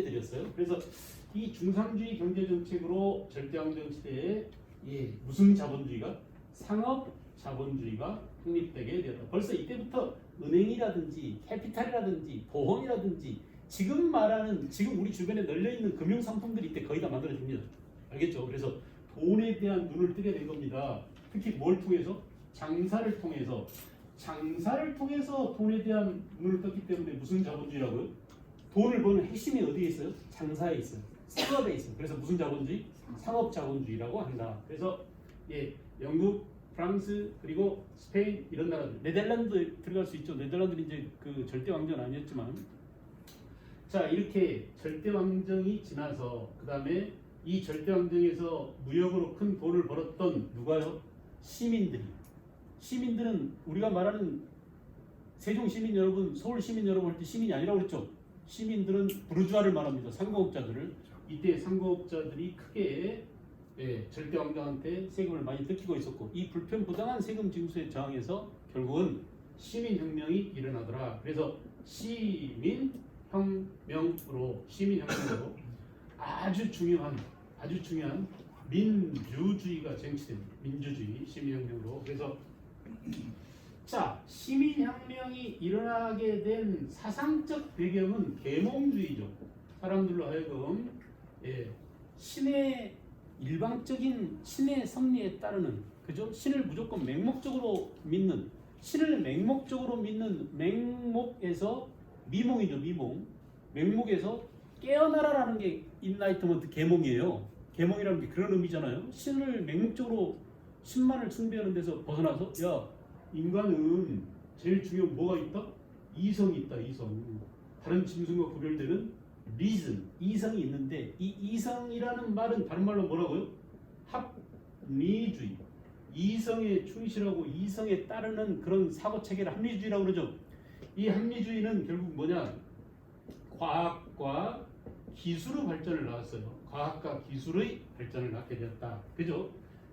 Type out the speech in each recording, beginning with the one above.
드렸어요. 그래서 이 중상주의 경제 정책으로 절대왕정 시대에 무슨 자본주의가 상업 자본주의가 확립되게 되었다. 벌써 이때부터 은행이라든지 캐피탈이라든지 보험이라든지 지금 말하는 지금 우리 주변에 널려 있는 금융 상품들이 이때 거의 다 만들어집니다. 알겠죠? 그래서 돈에 대한 눈을 뜨게 된 겁니다. 특히 뭘 통해서? 장사를 통해서 돈에 대한 눈을 떴기 때문에 무슨 자본주의라고요? 돈을 버는 핵심이 어디에 있어요? 장사에 있어요. 상업에 있어요. 그래서 무슨 자본주의? 상업 자본주의라고 한다. 그래서 영국, 프랑스 그리고 스페인 이런 나라들, 네덜란드 들어갈 수 있죠. 네덜란드는 이제 그 절대 왕정은 아니었지만, 자 이렇게 절대 왕정이 지나서 그 다음에 이 절대 왕정에서 무역으로 큰 돈을 벌었던 누가요? 시민들은 우리가 말하는 세종 시민 여러분, 서울 시민 여러분 할 때 시민이 아니라고 그랬죠. 시민들은 부르주아를 말합니다. 상공업자들을. 이때 상공업자들이 크게 절대 왕정한테 세금을 많이 뜯기고 있었고, 이 불편부당한 세금 징수에 저항해서 결국은 시민혁명이 일어나더라. 그래서 시민혁명으로 아주 중요한 민주주의가 쟁취됩니다. 민주주의, 시민혁명으로. 그래서 자, 시민혁명이 일어나게 된 사상적 배경은 계몽주의죠. 사람들로 하여금 일방적인 신의 섭리에 따르는, 그죠? 신을 무조건 맹목적으로 믿는, 신을 맹목적으로 믿는 맹목에서 미몽이죠. 맹목에서 깨어나라라는 게 인라이트먼트 계몽이에요. 계몽이라는 게 그런 의미잖아요. 신을 맹목적으로 신만을 숭배하는 데서 벗어나서, 야, 인간은 제일 중요한 뭐가 있다? 이성이 있다. 이성. 다른 짐승과 구별되는 리즌, 이성이 있는데, 이 이성이라는 말은 다른 말로 뭐라고요? 합리주의. 이성에 충실하고 이성에 따르는 그런 사고체계를 합리주의라고 그러죠. 이 합리주의는 결국 뭐냐? 과학과 기술의 발전을 낳았어요. 과학과 기술의 발전을 낳게 되었다. 그죠?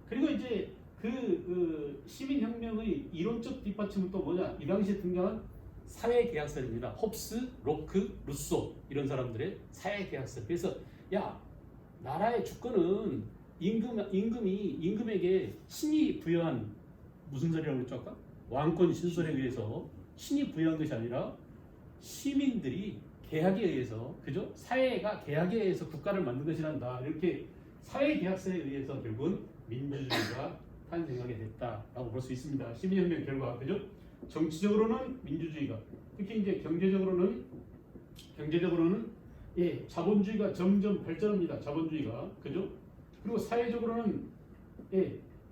그리고 이제 그 시민혁명의 이론적 뒷받침은 또 뭐냐? 이 당시에 등장한 사회계약설입니다. 홉스, 로크, 루소 이런 사람들의 사회계약설. 그래서 야, 나라의 주권은 임금에게 신이 부여한, 무슨 소리라고 했죠 아까? 왕권 신설에 의해서 신이 부여한 것이 아니라 시민들이 계약에 의해서, 그죠? 사회가 계약에 의해서 국가를 만든 것이란다. 이렇게 사회계약설에 의해서 결국은 민주주의가 탄생하게 됐다라고 볼 수 있습니다. 시민혁명 결과, 그죠? 정치적으로는 민주주의가, 특히 이제 경제적으로는 자본주의가 점점 발전합니다. 자본주의가, 그죠? 그리고 사회적으로는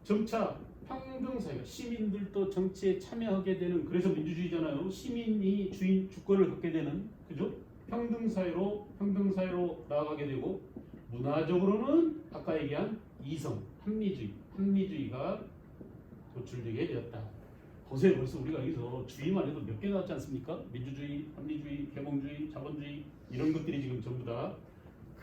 점차 평등사회가, 시민들도 정치에 참여하게 되는, 그래서 민주주의잖아요. 시민이 주권을 갖게 되는, 그죠? 평등사회로 나아가게 되고, 문화적으로는 아까 얘기한 이성, 합리주의가 도출되게 되었다. 보세요. 벌써 우리가 여기서 주의만 해도 몇 개 나왔지 않습니까? 민주주의, 합리주의, 계몽주의, 자본주의 이런 것들이 지금 전부 다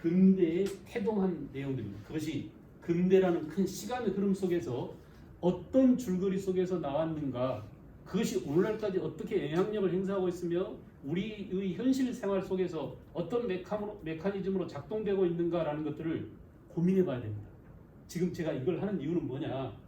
근대에 태동한 내용들입니다. 그것이 근대라는 큰 시간의 흐름 속에서 어떤 줄거리 속에서 나왔는가, 그것이 오늘날까지 어떻게 영향력을 행사하고 있으며 우리의 현실 생활 속에서 어떤 메커니즘으로 작동되고 있는가라는 것들을 고민해 봐야 됩니다. 지금 제가 이걸 하는 이유는 뭐냐?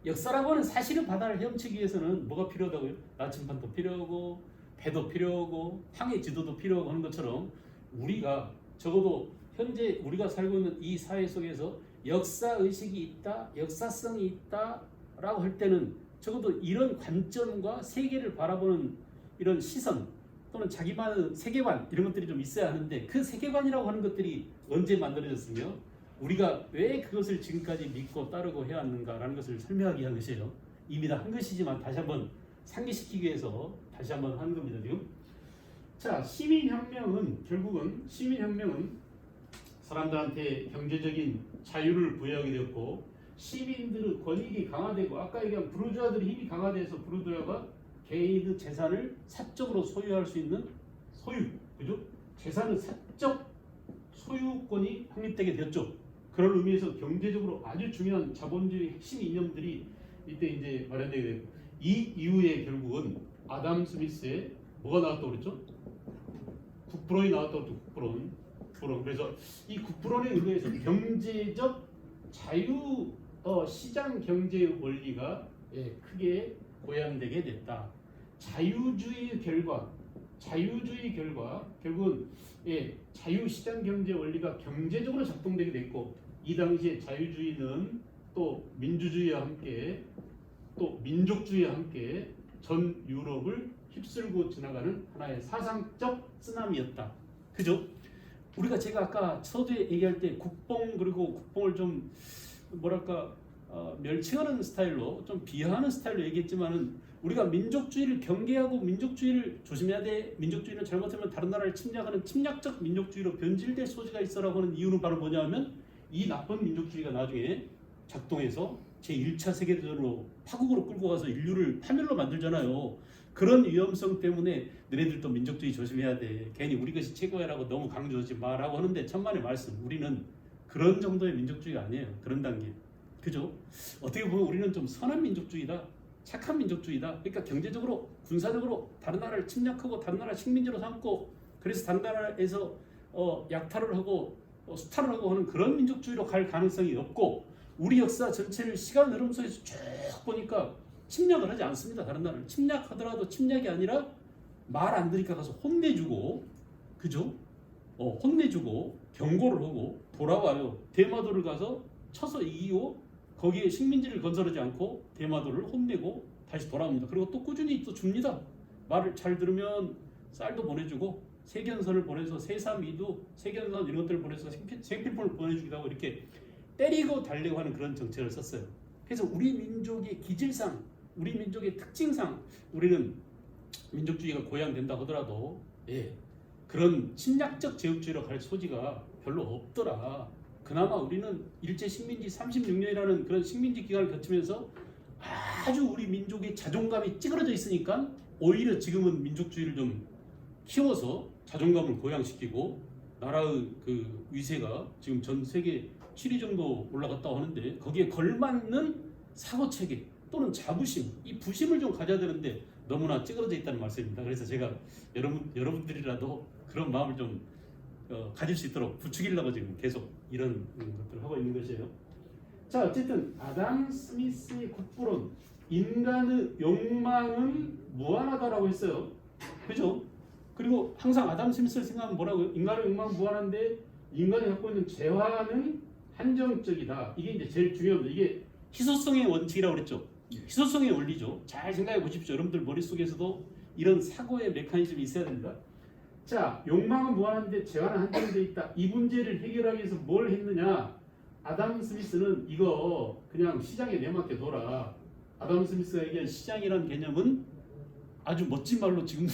역사라고 하는 사실의 바다를 헤엄치기 위해서는 뭐가 필요하다고요? 나침반도 필요하고 배도 필요하고 항해 지도도 필요하고 하는 것처럼, 우리가 적어도 현재 우리가 살고 있는 이 사회 속에서 역사의식이 있다, 역사성이 있다라고 할 때는 적어도 이런 관점과 세계를 바라보는 이런 시선 또는 자기만의 세계관, 이런 것들이 좀 있어야 하는데, 그 세계관이라고 하는 것들이 언제 만들어졌으며 우리가 왜 그것을 지금까지 믿고 따르고 해왔는가라는 것을 설명하기 위한 것이에요. 이미 다 한 것이지만 다시 한번 상기시키기 위해서 다시 한번 하는 겁니다. 지금. 자, 시민혁명은 사람들한테 경제적인 자유를 부여하게 되었고, 시민들의 권익이 강화되고, 아까 얘기한 부르주아들의 힘이 강화돼서 부르주아가 개인의 재산을 사적으로 소유할 수 있는 그죠? 재산의 사적 소유권이 확립되게 되었죠. 그런 의미에서 경제적으로 아주 중요한 자본주의 핵심 이념들이 이때 이제 마련되게 되고, 이 이후에 결국은 아담 스미스의 뭐가 나왔다고 그랬죠? 국부론이 나왔다고 또 국부론. 그래서 이 국부론에 의해서 경제적 자유 시장 경제 원리가 크게 고양되게 됐다. 자유주의 결과 결국은 자유 시장 경제 원리가 경제적으로 작동되게 됐고, 이 당시에 자유주의는 또 민주주의와 함께 또 민족주의와 함께 전 유럽을 휩쓸고 지나가는 하나의 사상적 쓰나미였다. 그죠? 우리가 제가 아까 서두에 얘기할 때 그리고 국뽕을 좀 뭐랄까 멸칭하는 스타일로 좀 비하하는 스타일로 얘기했지만은, 우리가 민족주의를 경계하고 민족주의를 조심해야 돼. 민족주의는 잘못하면 다른 나라를 침략하는 침략적 민족주의로 변질될 소지가 있어라고 하는 이유는 바로 뭐냐면, 이 나쁜 민족주의가 나중에 작동해서 제1차 세계대전으로 파국으로 끌고 가서 인류를 파멸로 만들잖아요. 그런 위험성 때문에 너네들도 민족주의 조심해야 돼. 괜히 우리 것이 최고야라고 너무 강조하지 마라고 하는데, 천만의 말씀. 우리는 그런 정도의 민족주의가 아니에요. 그런 단계. 그죠? 어떻게 보면 우리는 좀 선한 민족주의다. 착한 민족주의다. 그러니까 경제적으로, 군사적으로 다른 나라를 침략하고 다른 나라 식민지로 삼고, 그래서 다른 나라에서 약탈을 하고 수탈을 하고 하는 그런 민족주의로 갈 가능성이 없고, 우리 역사 전체를 시간 흐름 속에서 쭉 보니까 침략을 하지 않습니다. 다른 나라를 침략하더라도 침략이 아니라 말 안 들으니까 가서 혼내주고, 그죠? 혼내주고 경고를 하고 돌아와요. 대마도를 가서 쳐서 이기고, 거기에 식민지를 건설하지 않고 대마도를 혼내고 다시 돌아옵니다. 그리고 또 꾸준히 또 줍니다. 말을 잘 들으면 쌀도 보내주고, 세견선을 보내서 세삼이도 세견선 이런 것들을 보내서 생필품을 보내주기도 하고, 이렇게 때리고 달래고 하는 그런 정책을 썼어요. 그래서 우리 민족의 기질상, 우리 민족의 특징상 우리는 민족주의가 고양된다 하더라도 그런 침략적 제국주의로 갈 소지가 별로 없더라. 그나마 우리는 일제 식민지 36년이라는 그런 식민지 기간을 거치면서 아주 우리 민족의 자존감이 찌그러져 있으니까, 오히려 지금은 민족주의를 좀 키워서 자존감을 고양시키고, 나라의 그 위세가 지금 전 세계 7위 정도 올라갔다고 하는데, 거기에 걸맞는 사고체계 또는 자부심, 이 부심을 좀 가져야 되는데 너무나 찌그러져 있다는 말씀입니다. 그래서 제가 여러분들이라도 그런 마음을 좀 가질 수 있도록 부추기려고 지금 계속 이런 것들을 하고 있는 것이에요. 자, 어쨌든 아담 스미스의 국부론, 인간의 욕망은 무한하다라고 했어요. 그죠? 그리고 항상 아담 스미스를 생각하면 뭐라고요? 인간의 욕망은 무한한데 인간이 갖고 있는 재화는 한정적이다. 이게 이제 제일 중요합니다. 이게 희소성의 원칙이라고 그랬죠. 희소성의 원리죠. 잘 생각해 보십시오. 여러분들 머릿속에서도 이런 사고의 메커니즘이 있어야 됩니다. 자, 욕망은 무한한데 재화는 한정되어 있다. 이 문제를 해결하기 위해서 뭘 했느냐? 아담 스미스는 이거 그냥 시장에 내맡겨 둬라. 아담 스미스가 얘기한 시장이라는 개념은 아주 멋진 말로, 지금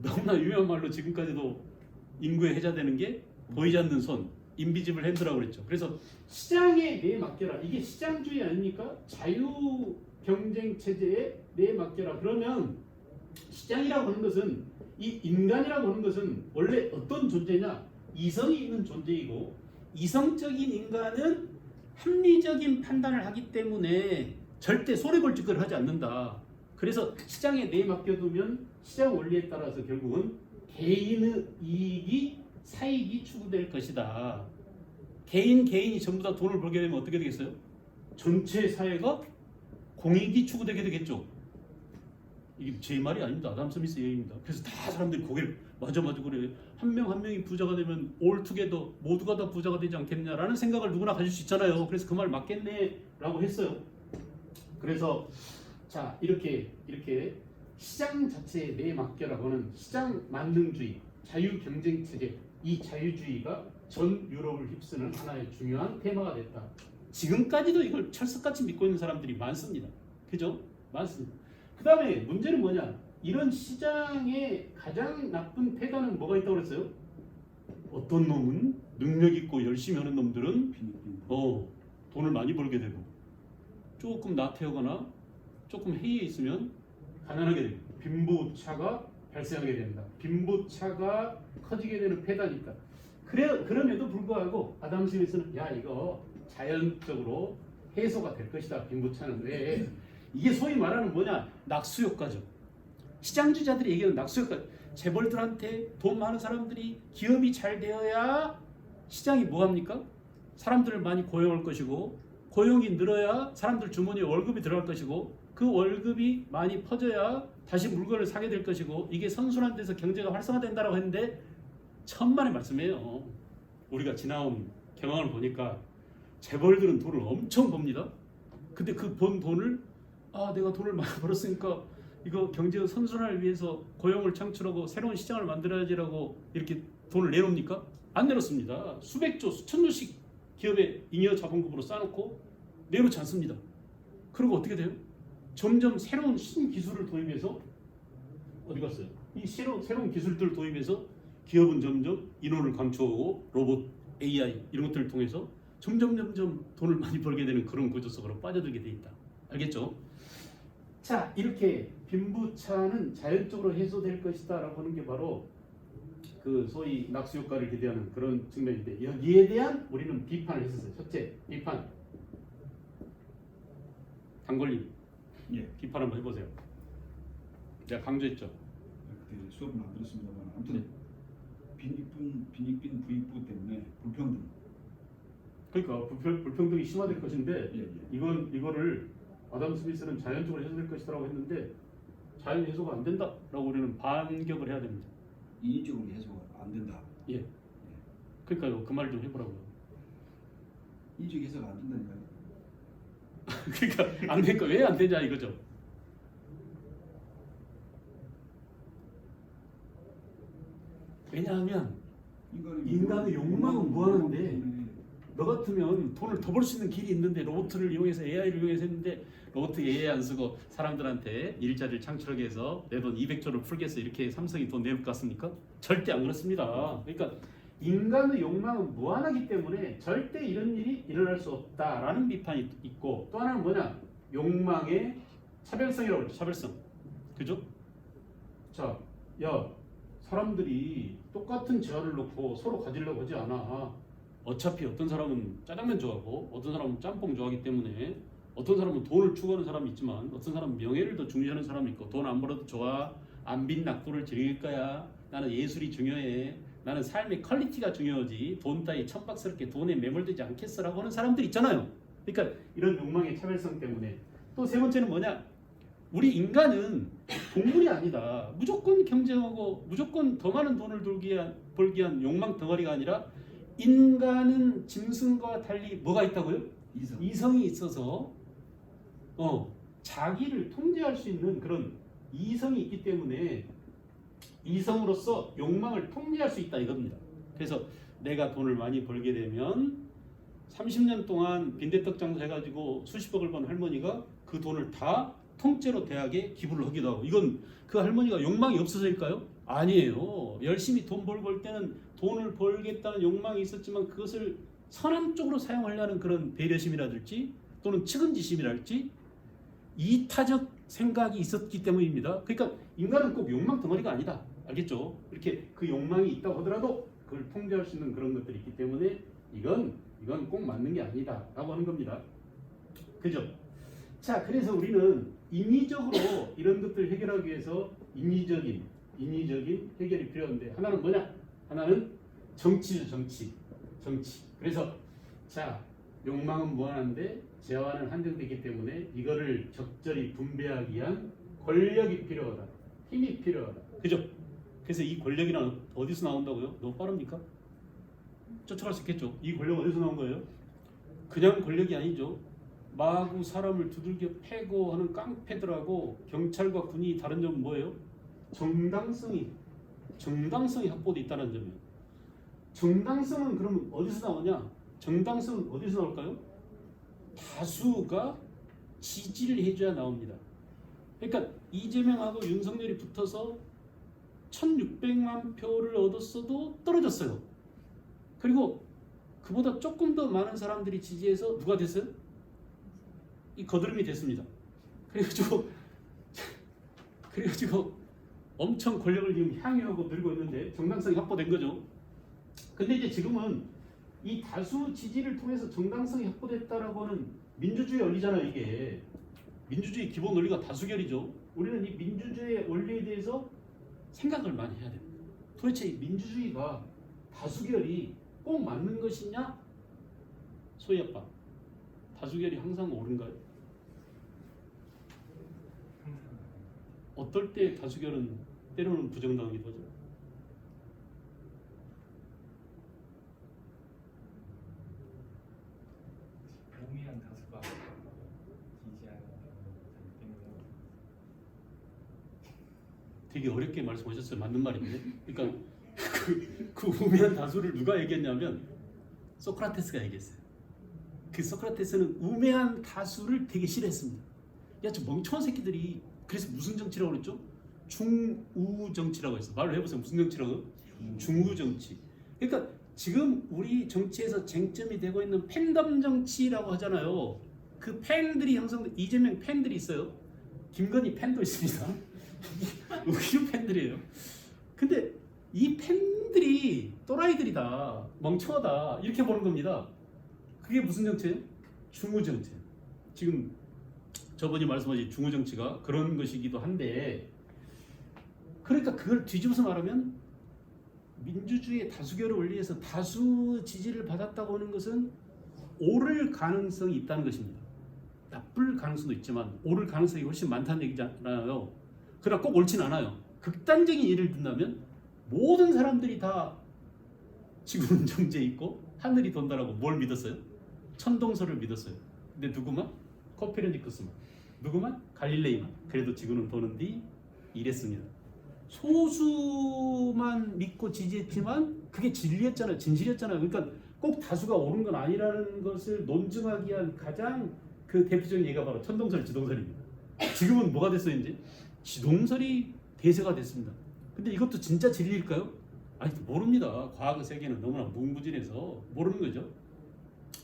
너무나 유명한 말로 지금까지도 인구에 해자되는 게 보이지 않는 손, 인비지블 핸드라고 그랬죠. 그래서 시장에 내맡겨라. 이게 시장주의 아닙니까? 자유 경쟁 체제에 내맡겨라. 그러면 시장이라고 하는 것은, 이 인간이라고 하는 것은 원래 어떤 존재냐? 이성이 있는 존재이고, 이성적인 인간은 합리적인 판단을 하기 때문에 절대 손해볼 짓거리를 하지 않는다. 그래서 시장에 내맡겨두면 시장 원리에 따라서 결국은 개인의 이익이, 사익이 추구될 것이다. 개인이 전부 다 돈을 벌게 되면 어떻게 되겠어요? 전체 사회가 공익이 추구되게 되겠죠. 이게 제 말이 아닙니다. 아담 스미스 얘기입니다. 그래서 다 사람들이 고개를 맞아 그래. 한 명 한 명이 부자가 되면 all together 모두가 다 부자가 되지 않겠냐라는 생각을 누구나 가질 수 있잖아요. 그래서 그 말 맞겠네라고 했어요. 그래서 자, 이렇게 시장 자체에 내맡겨라고 하는 시장 만능주의, 자유 경쟁 체제, 이 자유주의가 전 유럽을 휩쓰는 하나의 중요한 테마가 됐다. 지금까지도 이걸 철석같이 믿고 있는 사람들이 많습니다. 그죠? 많습니다. 그 다음에 문제는 뭐냐? 이런 시장의 가장 나쁜 폐단은 뭐가 있다고 그랬어요? 어떤 놈은 능력 있고 열심히 하는 놈들은 돈을 많이 벌게 되고, 조금 나태하거나 조금 해이해 있으면 가난하게 됩니다. 빈부차가 발생하게 됩니다. 빈부차가 커지게 되는 폐단이 있다. 그럼에도 불구하고 아담 스미스는 이거 자연적으로 해소가 될 것이다. 빈부차는. 왜? 이게 소위 말하는 뭐냐? 낙수효과죠. 시장주의자들이 얘기하는 낙수효과. 재벌들한테 돈 많은 사람들이 기업이 잘 되어야 시장이 뭐합니까? 사람들을 많이 고용할 것이고 고용이 늘어야 사람들 주머니에 월급이 들어갈 것이고 그 월급이 많이 퍼져야 다시 물건을 사게 될 것이고 이게 선순환 돼서 경제가 활성화된다라고 했는데 천만의 말씀이에요. 우리가 지나온 경험을 보니까 재벌들은 돈을 엄청 법니다. 근데 그 번 돈을 내가 돈을 많이 벌었으니까 이거 경제 선순환을 위해서 고용을 창출하고 새로운 시장을 만들어야지라고 이렇게 돈을 내놓습니까? 안 내놓습니다. 수백조, 수천조씩 기업에 잉여 자본금으로 쌓아놓고 내놓지 않습니다. 그리고 어떻게 돼요? 점점 새로운 신기술을 도입해서 어디 갔어요? 이 새로운 기술들을 도입해서 기업은 점점 인원을 감축하고 로봇, AI 이런 것들을 통해서 점점 돈을 많이 벌게 되는 그런 구조 속으로 빠져들게 돼 있다. 알겠죠? 자, 이렇게 빈부차는 자연적으로 해소될 것이다 라고 하는 게 바로 그 소위 낙수 효과를 기대하는 그런 측면인데 여기에 대한 우리는 비판을 했었어요. 첫째, 비판. 단골님, 비판 한번 해보세요. 제가 강조했죠. 그때 수업은 안 들었습니다만 아무튼 빈익빈 부익부 때문에 불평등. 그러니까 불평등이 심화될 것인데 이거를 아담 스미스는 자연적으로 해소될 것이라고 했는데 자연 해소가 안 된다라고 우리는 반격을 해야 됩니다. 인위적으로 해소가 안 된다. 그러니까요. 그 말을 좀 해보라고요. 인위적 해소가 안 된다니까요. 그러니까 안 되니까 왜 안 되냐 이거죠. 왜냐하면 인간의 욕망은 무한한데 너 같으면 돈을 더 벌 수 있는 길이 있는데 로봇을 이용해서 AI를 이용해서 했는데 로봇 AI 안 쓰고 사람들한테 일자리를 창출하게 해서 내 돈 200조를 풀겠어 이렇게 삼성이 돈 내볼 것 같습니까? 절대 안 그렇습니다. 그러니까 인간의 욕망은 무한하기 때문에 절대 이런 일이 일어날 수 없다라는 비판이 있고 또 하나는 뭐냐? 욕망의 차별성이라고 그러죠. 차별성. 그죠? 자, 사람들이 똑같은 재화를 놓고 서로 가지려고 하지 않아. 어차피 어떤 사람은 짜장면 좋아하고 어떤 사람은 짬뽕 좋아하기 때문에 어떤 사람은 돈을 추구하는 사람이 있지만 어떤 사람은 명예를 더 중시하는 사람이 있고 돈 안 벌어도 좋아. 안 빈 낙도를 즐길 거야. 나는 예술이 중요해. 나는 삶의 퀄리티가 중요하지. 돈 따위 천박스럽게 돈에 매몰되지 않겠어라고 하는 사람들 있잖아요. 그러니까 이런 욕망의 차별성 때문에 또 세 번째는 뭐냐? 우리 인간은 동물이 아니다. 무조건 경쟁하고 무조건 더 많은 돈을 벌기 위한 욕망 덩어리가 아니라 인간은 짐승과 달리 뭐가 있다고요? 이성이 있어서 자기를 통제할 수 있는 그런 이성이 있기 때문에 이성으로서 욕망을 통제할 수 있다 이겁니다. 그래서 내가 돈을 많이 벌게 되면 30년 동안 빈대떡 장사해가지고 수십억을 번 할머니가 그 돈을 다 통째로 대학에 기부를 하기도 하고 이건 그 할머니가 욕망이 없어서일까요? 아니에요. 열심히 돈 벌고 올 때는 돈을 벌겠다는 욕망이 있었지만 그것을 선한 쪽으로 사용하려는 그런 배려심이라든지 또는 측은지심이랄지 이타적 생각이 있었기 때문입니다. 그러니까 인간은 꼭 욕망 덩어리가 아니다. 알겠죠? 이렇게 그 욕망이 있다고 하더라도 그걸 통제할 수 있는 그런 것들이 있기 때문에 이건 꼭 맞는 게 아니다 라고 하는 겁니다. 그죠? 자, 그래서 우리는 인위적으로 이런 것들을 해결하기 위해서 인위적인 해결이 필요한데 하나는 뭐냐? 하나는 정치죠. 정치. 그래서 자, 욕망은 무한한데 재화는 한정되기 때문에 이거를 적절히 분배하기 위한 권력이 필요하다. 힘이 필요하다. 그죠? 그래서 이 권력이란 어디서 나온다고요? 너무 빠릅니까? 쫓아갈 수 있겠죠? 이 권력 어디서 나온 거예요? 그냥 권력이 아니죠. 마구 사람을 두들겨 패고 하는 깡패들하고 경찰과 군이 다른 점은 뭐예요? 정당성이 확보돼 있다는 점이에요. 정당성은 그럼 어디서 나오냐? 정당성은 어디서 나올까요? 다수가 지지를 해줘야 나옵니다. 그러니까 이재명하고 윤석열이 붙어서 1600만 표를 얻었어도 떨어졌어요. 그리고 그보다 조금 더 많은 사람들이 지지해서 누가 됐어요? 이 거드름이 됐습니다. 그래가지고 엄청 권력을 지금 향유하고 늘고 있는데 정당성이 확보된 거죠. 근데 이제 지금은 이 다수 지지를 통해서 정당성이 확보됐다라고 하는 민주주의 원리잖아요. 이게 민주주의 기본 원리가 다수결이죠. 우리는 이 민주주의 원리에 대해서 생각을 많이 해야 됩니다. 도대체 이 민주주의가 다수결이 꼭 맞는 것이냐? 소희 아빠, 다수결이 항상 옳은가요? 어떨 때 다수결은 때로는 부정당하기도 하죠. 우미한 다수가 지지하는 자기 때문에 되게 어렵게 말씀하셨어요. 맞는 말인데. 그러니까 그 우매한 다수를 누가 얘기했냐면 소크라테스가 얘기했어요. 그 소크라테스는 우매한 다수를 되게 싫어했습니다. 야, 저 멍청한 새끼들이 그래서 무슨 정치라고 그랬죠? 중우 정치라고 했어. 말로 해보세요. 무슨 정치라고? 중우 정치. 그러니까 지금 우리 정치에서 쟁점이 되고 있는 팬덤 정치라고 하잖아요. 그 팬들이 형성된 이재명 팬들이 있어요. 김건희 팬도 있습니다. 우유 팬들이에요. 근데 이 팬들이 또라이들이다, 멍청하다 이렇게 보는 겁니다. 그게 무슨 정치예요? 중우 정치예요. 지금 저번에 말씀하신 중우 정치가 그런 것이기도 한데, 그러니까 그걸 뒤집어서 말하면 민주주의의 다수결을 원리에서 다수 지지를 받았다고 하는 것은 오를 가능성이 있다는 것입니다. 나쁠 가능성도 있지만 오를 가능성이 훨씬 많다는 얘기잖아요. 그러나 꼭 옳진 않아요. 극단적인 예를 든다면 모든 사람들이 다 지구는 정지해 있고 하늘이 돈다라고 뭘 믿었어요? 천동설을 믿었어요. 근데 누구만? 코페르니쿠스만. 누구만? 갈릴레이만. 그래도 지구는 도는디 이랬습니다. 소수만 믿고 지지했지만 그게 진리였잖아요. 진실이었잖아요. 그러니까 꼭 다수가 옳은 건 아니라는 것을 논증하기 위한 가장 그 대표적인 예가 바로 천동설, 지동설입니다. 지금은 뭐가 됐어요? 이제 지동설이 대세가 됐습니다. 근데 이것도 진짜 진리일까요? 아니, 모릅니다. 과학의 세계는 너무나 무궁무진해서 모르는 거죠.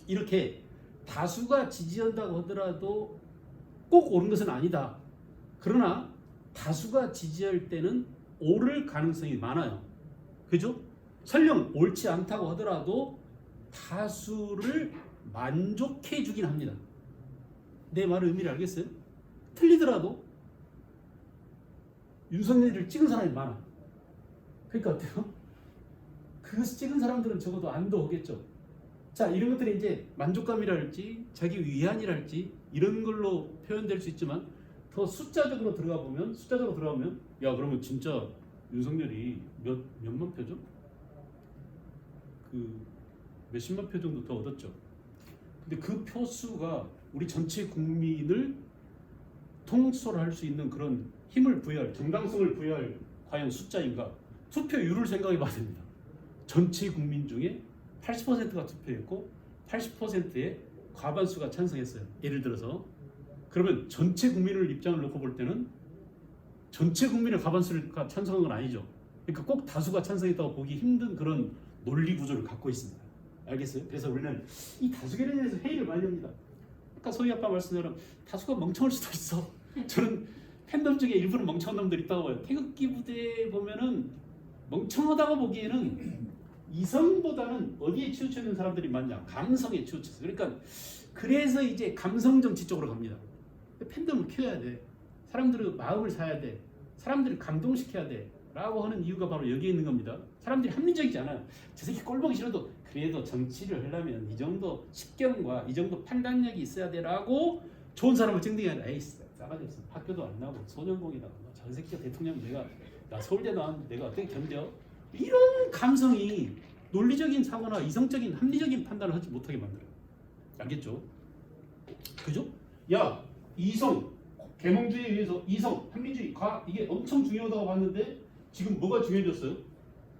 이렇게 다수가 지지한다고 하더라도 꼭 옳은 것은 아니다. 그러나 다수가 지지할 때는 옳을 가능성이 많아요. 그죠? 설령 옳지 않다고 하더라도 다수를 만족해 주긴 합니다. 내 말의 의미를 알겠어요? 틀리더라도 윤석열을 찍은 사람이 많아. 그러니까 어때요? 그 찍은 사람들은 적어도 안도 오겠죠. 자, 이런 것들이 이제 만족감이랄지 자기 위안이랄지 이런 걸로 표현될 수 있지만, 더 숫자적으로 들어가면 야, 그러면 진짜 윤석열이 몇만 표죠? 그 몇십만 표 정도 더 얻었죠. 근데 그 표수가 우리 전체 국민을 통솔할 수 있는 그런 힘을 부여할, 정당성을 부여할 과연 숫자인가? 투표율을 생각해 봐야 됩니다. 전체 국민 중에 80%가 투표했고 80%의 과반수가 찬성했어요. 예를 들어서 그러면 전체 국민을 입장을 놓고 볼 때는 전체 국민의 과반수가 찬성한 건 아니죠. 그러니까 꼭 다수가 찬성했다고 보기 힘든 그런 논리 구조를 갖고 있습니다. 알겠어요? 그래서 우리는 이 다수결에 대해서 회의를 많이 합니다. 아까 소희 아빠 말씀대로 다수가 멍청할 수도 있어. 저는 팬덤 중에 일부는 멍청한 놈들 있다고 봐요. 태극기 부대에 보면은 멍청하다고 보기에는 이성보다는 어디에 치우쳐 있는 사람들이 많냐? 감성에 치우쳐 있어요. 그러니까 그래서 이제 감성 정치 쪽으로 갑니다. 팬덤을 키워야 돼. 사람들의 마음을 사야 돼. 사람들을 감동시켜야 돼. 라고 하는 이유가 바로 여기에 있는 겁니다. 사람들이 합리적이지 않아요. 저 새끼 꼴보기 싫어도 그래도 정치를 하려면 이 정도 식견과 이 정도 판단력이 있어야 돼 라고 좋은 사람을 증딩해야 돼. 에이, 싸가지 없어. 학교도 안 나오고 소년공이다. 저 새끼가 대통령 나 서울대 나왔는데 내가 어떻게 견뎌? 이런 감성이 논리적인 사고나 이성적인 합리적인 판단을 하지 못하게 만들어요. 알겠죠? 그죠? 야, 이성, 계몽주의에 의해서 이성, 합리주의, 과학 이게 엄청 중요하다고 봤는데 지금 뭐가 중요해졌어요?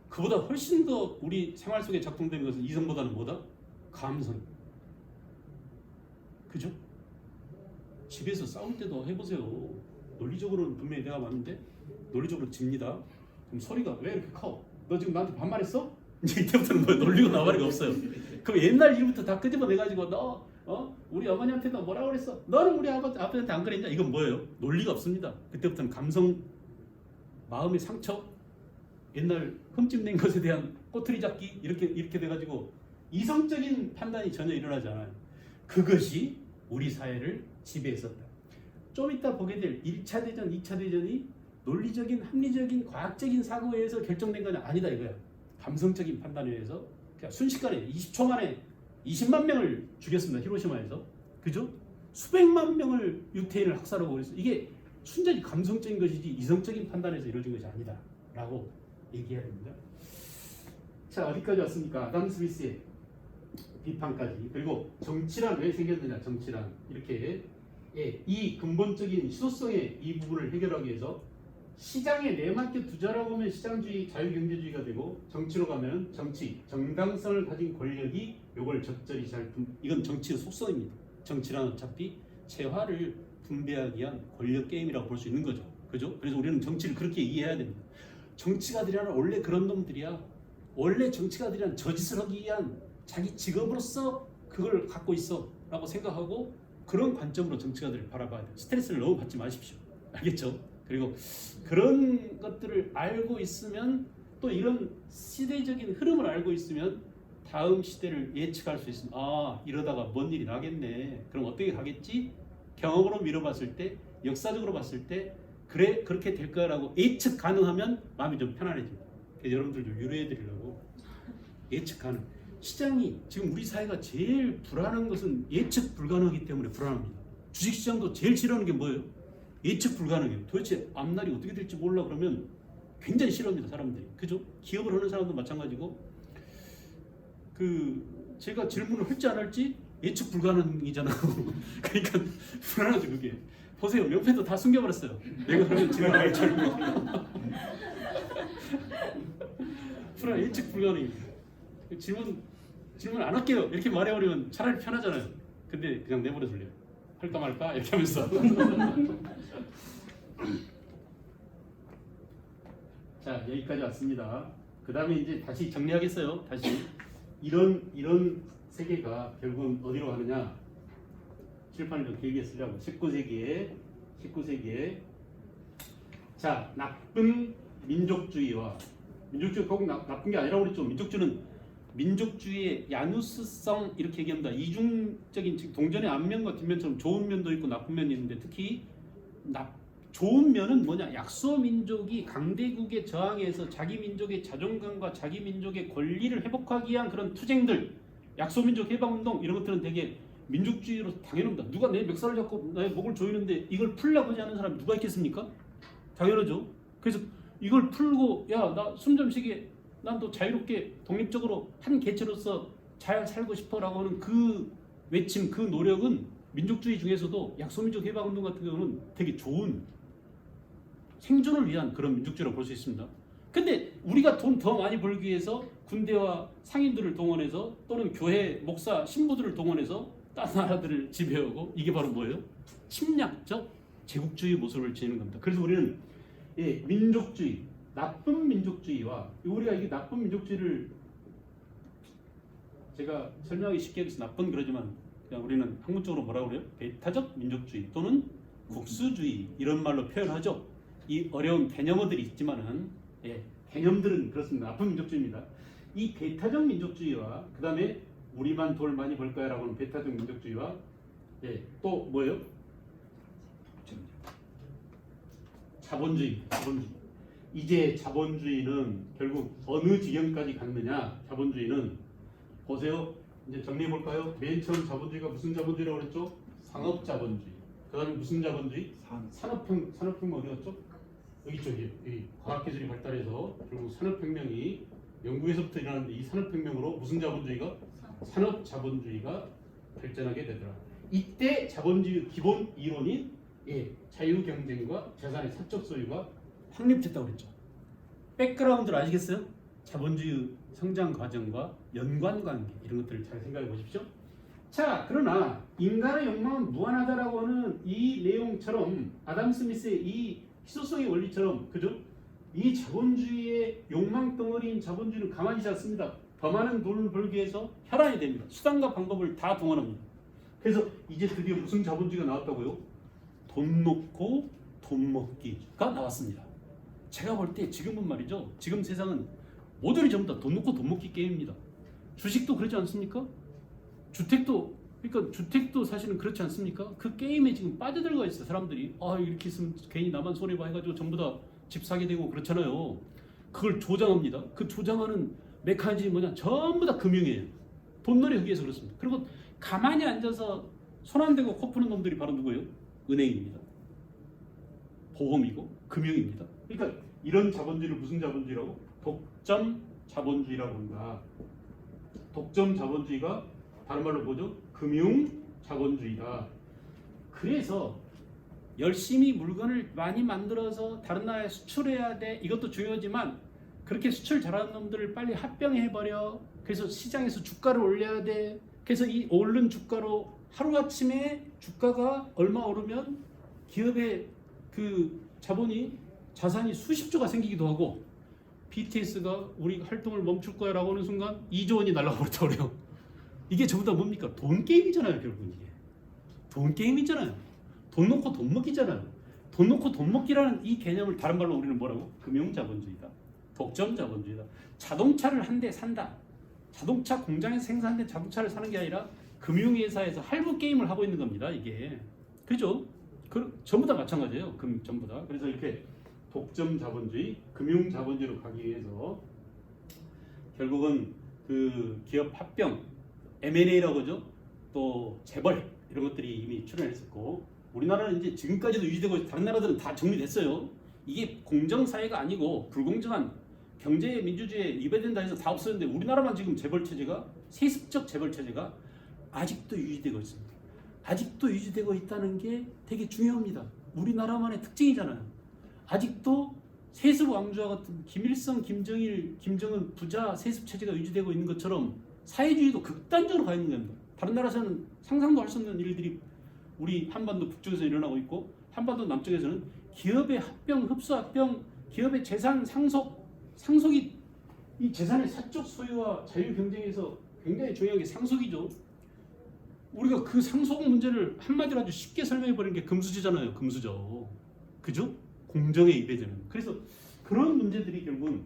그보다 훨씬 더 우리 생활 속에 작동되는 것은 이성보다는 뭐다? 감성. 그죠? 집에서 싸울 때도 해보세요. 논리적으로는 분명히 내가 맞는데 논리적으로 집니다. 그럼 소리가 왜 이렇게 커? 너 지금 나한테 반말했어? 이제 이때부터는 뭐 논리고 나발이가 없어요. 그럼 옛날 일부터 다 끄집어내가지고 너 우리 어머니한테 너 뭐라고 그랬어? 너는 우리 아버지한테 안 그랬냐? 이건 뭐예요? 논리가 없습니다. 그때부터는 감성, 마음의 상처, 옛날 흠집낸 것에 대한 꼬투리 잡기 이렇게 돼가지고 이성적인 판단이 전혀 일어나지 않아요. 그것이 우리 사회를 지배했었다. 좀 이따 보게 될 1차 대전, 2차 대전이 논리적인, 합리적인, 과학적인 사고에 의해서 결정된 건 아니다 이거야. 감성적인 판단에 의해서 그냥 순식간에 20초 만에 20만 명을 죽였습니다. 히로시마에서. 그죠? 수백만 명을 유태인을 학살하고 그랬어. 이게 순전히 감성적인 것이지 이성적인 판단에서 이루어진 것이 아니다 라고 얘기해야 됩니다. 자, 어디까지 왔습니까? 아담 스미스의 비판까지. 그리고 정치란 왜 생겼느냐, 정치란. 이렇게 이 근본적인 희소성의 이 부분을 해결하기 위해서 시장에 내맡겨 두자라고 하면 시장주의, 자유경제주의가 되고, 정치로 가면 정치, 정당성을 가진 권력이 요걸 적절히 잘 이건 정치의 속성입니다. 정치란 어차피 재화를 분배하기 위한 권력 게임이라고 볼 수 있는 거죠. 그죠? 그래서 우리는 정치를 그렇게 이해해야 됩니다. 정치가들이란 원래 그런 놈들이야. 원래 정치가들이란 저짓을 하기 위한 자기 직업으로서 그걸 갖고 있어 라고 생각하고 그런 관점으로 정치가들을 바라봐야 돼요. 스트레스를 너무 받지 마십시오. 알겠죠? 그리고 그런 것들을 알고 있으면 또 이런 시대적인 흐름을 알고 있으면 다음 시대를 예측할 수 있습니다. 아, 이러다가 뭔 일이 나겠네. 그럼 어떻게 가겠지? 경험으로 미뤄봤을 때, 역사적으로 봤을 때 그래 그렇게 될 거라고 예측 가능하면 마음이 좀 편안해집니다. 그래서 여러분들도 유래해 드리려고 예측 가능. 시장이 지금 우리 사회가 제일 불안한 것은 예측 불가능하기 때문에 불안합니다. 주식시장도 제일 싫어하는 게 뭐예요? 예측 불가능해요. 도대체 앞날이 어떻게 될지 몰라 그러면 굉장히 싫어합니다, 사람들이. 그죠? 기업을 하는 사람도 마찬가지고. 제가 질문을 할지 안 할지 예측 불가능이잖아요. 그러니까 불안하죠, 그게. 보세요, 옆에도 다 숨겨버렸어요. 내가 그러면 질문할 줄 알고. 불안, 예측 불가능입니다. 질문 안 할게요. 이렇게 말해버리면 차라리 편하잖아요. 근데 그냥 내버려 둘래요. 할까 말까 이렇게 하면서. 자, 여기까지 왔습니다. 그 다음에 이제 다시 정리하겠어요. 다시 이런 세계가 결국은 어디로 가느냐? 칠판을 좀 길게 쓰려고. 19세기에 자, 나쁜 민족주의와 민족주의 꼭 나쁜 게 아니라고 그랬죠. 민족주의는 민족주의의 야누스성 이렇게 얘기합니다. 이중적인 즉 동전의 앞면과 뒷면처럼 좋은 면도 있고 나쁜 면이 있는데 특히 좋은 면은 뭐냐? 약소 민족이 강대국에 저항해서 자기 민족의 자존감과 자기 민족의 권리를 회복하기 위한 그런 투쟁들, 약소 민족 해방운동 이런 것들은 되게 민족주의로 당연합니다. 누가 내 멱살을 잡고 나의 목을 조이는데 이걸 풀려고 하지 않는 사람이 누가 있겠습니까? 당연하죠. 그래서 이걸 풀고 야, 나 숨 좀 쉬게, 난 또 자유롭게 독립적으로 한 개체로서 잘 살고 싶어라고 하는 그 외침, 그 노력은 민족주의 중에서도 약소민족 해방운동 같은 경우는 되게 좋은 생존을 위한 그런 민족주의라고 볼 수 있습니다. 근데 우리가 돈 더 많이 벌기 위해서 군대와 상인들을 동원해서 또는 교회, 목사, 신부들을 동원해서 다른 나라들을 지배하고 이게 바로 뭐예요? 침략적 제국주의 모습을 지니는 겁니다. 그래서 우리는 민족주의, 나쁜 민족주의와 우리가 이게 나쁜 민족주의를 제가 설명하기 쉽게 해서 나쁜 그러지만 그냥 우리는 학문적으로 뭐라고 그래요? 배타적 민족주의 또는 국수주의 이런 말로 표현하죠. 이 어려운 개념어들이 있지만은 개념들은 그렇습니다. 나쁜 민족주의입니다. 이 배타적 민족주의와 그 다음에 우리만 돈 많이 벌 거야라고 하는 배타적 민족주의와 또 뭐예요? 자본주의. 이제 자본주의는 결국 어느 지경까지 갔느냐? 자본주의는 보세요. 이제 정리해 볼까요? 맨 처음 자본주의가 무슨 자본주의라고 그랬죠? 상업 자본주의. 그다음에 무슨 자본주의? 산업혁명 어디 갔죠? 여기 있죠. 여기 과학기술이 발달해서 결국 산업혁명이 영국에서부터 일어났는데 이 산업혁명으로 무슨 자본주의가? 산업 자본주의가 발전하게 되더라. 이때 자본주의 기본 이론인 자유 경쟁과 재산의 사적 소유가 확립됐다고 그랬죠. 백그라운드를 아시겠어요? 자본주의 성장 과정과 연관관계 이런 것들을 잘 생각해 보십시오. 자, 그러나 인간의 욕망은 무한하다라고 하는 이 내용처럼 아담 스미스의 이 희소성의 원리처럼 그죠? 이 자본주의의 욕망 덩어리인 자본주의는 가만히 있지 않습니다. 더 많은 돈을 벌기 위해서 혈안이 됩니다. 수단과 방법을 다 동원합니다. 그래서 이제 드디어 무슨 자본주의가 나왔다고요? 돈 놓고 돈 먹기가 나왔습니다. 제가 볼 때 지금은 말이죠. 지금 세상은 모델이 전부 다 돈 놓고 돈 먹기 게임입니다. 주식도 그렇지 않습니까? 주택도 사실은 그렇지 않습니까? 그 게임에 지금 빠져들어가 있어요. 사람들이 이렇게 있으면 괜히 나만 손해봐 해가지고 전부 다 집 사게 되고 그렇잖아요. 그걸 조장합니다. 그 조장하는 메커니즘이 뭐냐? 전부 다 금융이에요. 돈놀이 하기 위해서 그렇습니다. 그리고 가만히 앉아서 손 안 대고 코 푸는 놈들이 바로 누구예요? 은행입니다. 보험이고 금융입니다. 그러니까 이런 자본주의를 무슨 자본주의라고? 독점 자본주의라고 한다. 독점 자본주의가 다른 말로 뭐죠? 금융 자본주의다. 그래서 열심히 물건을 많이 만들어서 다른 나라에 수출해야 돼. 이것도 중요하지만 그렇게 수출 잘하는 놈들을 빨리 합병해버려. 그래서 시장에서 주가를 올려야 돼. 그래서 이 오른 주가로 하루아침에 주가가 얼마 오르면 기업의 그 자산이 수십조가 생기기도 하고 BTS가 우리 활동을 멈출 거야 라고 하는 순간 2조 원이 날아가 버렸다고요. 이게 전부 다 뭡니까? 돈 게임이잖아요. 결국은 이게 돈 게임이잖아요. 돈 놓고 돈 먹기잖아요. 돈 놓고 돈 먹기라는 이 개념을 다른 말로 우리는 뭐라고? 금융자본주의다. 독점자본주의다. 자동차를 한 대 산다. 자동차 공장에서 생산된 자동차를 사는 게 아니라 금융회사에서 할부 게임을 하고 있는 겁니다. 이게 그죠? 전부 다 마찬가지예요. 전부 다. 그래서 이렇게 독점 자본주의, 금융 자본주의로 가기 위해서 결국은 그 기업 합병, M&A라고 하죠. 또 재벌 이런 것들이 이미 출현했었고 우리나라는 이제 지금까지도 유지되고 다른 나라들은 다 정리됐어요. 이게 공정사회가 아니고 불공정한 경제 민주주의에 위배된다 해서 다 없었는데 우리나라만 지금 재벌 체제가 세습적 재벌 체제가 아직도 유지되고 있습니다. 아직도 유지되고 있다는 게 되게 중요합니다. 우리나라만의 특징이잖아요. 아직도 세습 왕조와 같은 김일성, 김정일, 김정은 부자 세습 체제가 유지되고 있는 것처럼 사회주의도 극단적으로 가 있는 겁니다. 다른 나라에서는 상상도 할 수 없는 일들이 우리 한반도 북쪽에서 일어나고 있고 한반도 남쪽에서는 기업의 합병, 흡수 합병, 기업의 재산 상속이 이 재산의 사적 소유와 자유 경쟁에서 굉장히 중요한 게 상속이죠. 우리가 그 상속 문제를 한마디로 아주 쉽게 설명해 버리는 게 금수저잖아요. 금수저. 그죠? 공정에 위배되는. 그래서 그런 문제들이 결국은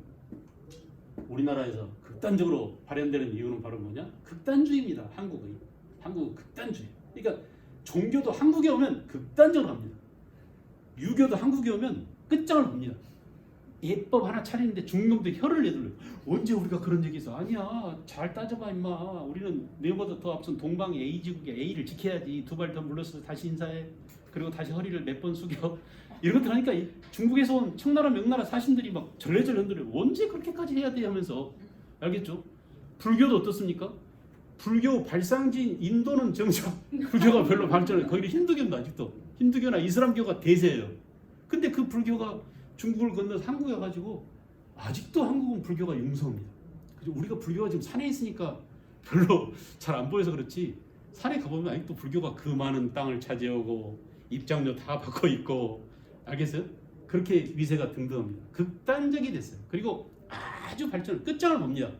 우리나라에서 극단적으로 발현되는 이유는 바로 뭐냐? 극단주의입니다. 한국은 극단주의. 그러니까 종교도 한국에 오면 극단적으로 합니다. 유교도 한국에 오면 끝장을 봅니다. 예법 하나 차리는데 중놈도 혀를 내둘러요. 언제 우리가 그런 적이 있어? 아니야. 잘 따져봐 임마. 우리는 내보다 더 앞선 동방 A지국의 A를 지켜야지. 두 발 더 물러서 다시 인사해. 그리고 다시 허리를 몇 번 숙여. 이런 것들 하니까 중국에서 온 청나라 명나라 사신들이 막 절레절레 흔들어요. 언제 그렇게까지 해야 돼 하면서. 알겠죠? 불교도 어떻습니까? 불교 발상지인 인도는 정작 불교가 별로 발전을 거기 힌두교는 아직도 힌두교나 이슬람교가 대세예요. 근데 그 불교가 중국을 건너서 한국에 와가지고 아직도 한국은 불교가 융성합니다. 그죠? 우리가 불교가 지금 산에 있으니까 별로 잘 안 보여서 그렇지 산에 가보면 아직도 불교가 그 많은 땅을 차지하고 입장료 다 받고 있고 알겠어요? 그렇게 위세가 등등합니다. 극단적이 됐어요. 그리고 아주 발전을 끝장을 봅니다.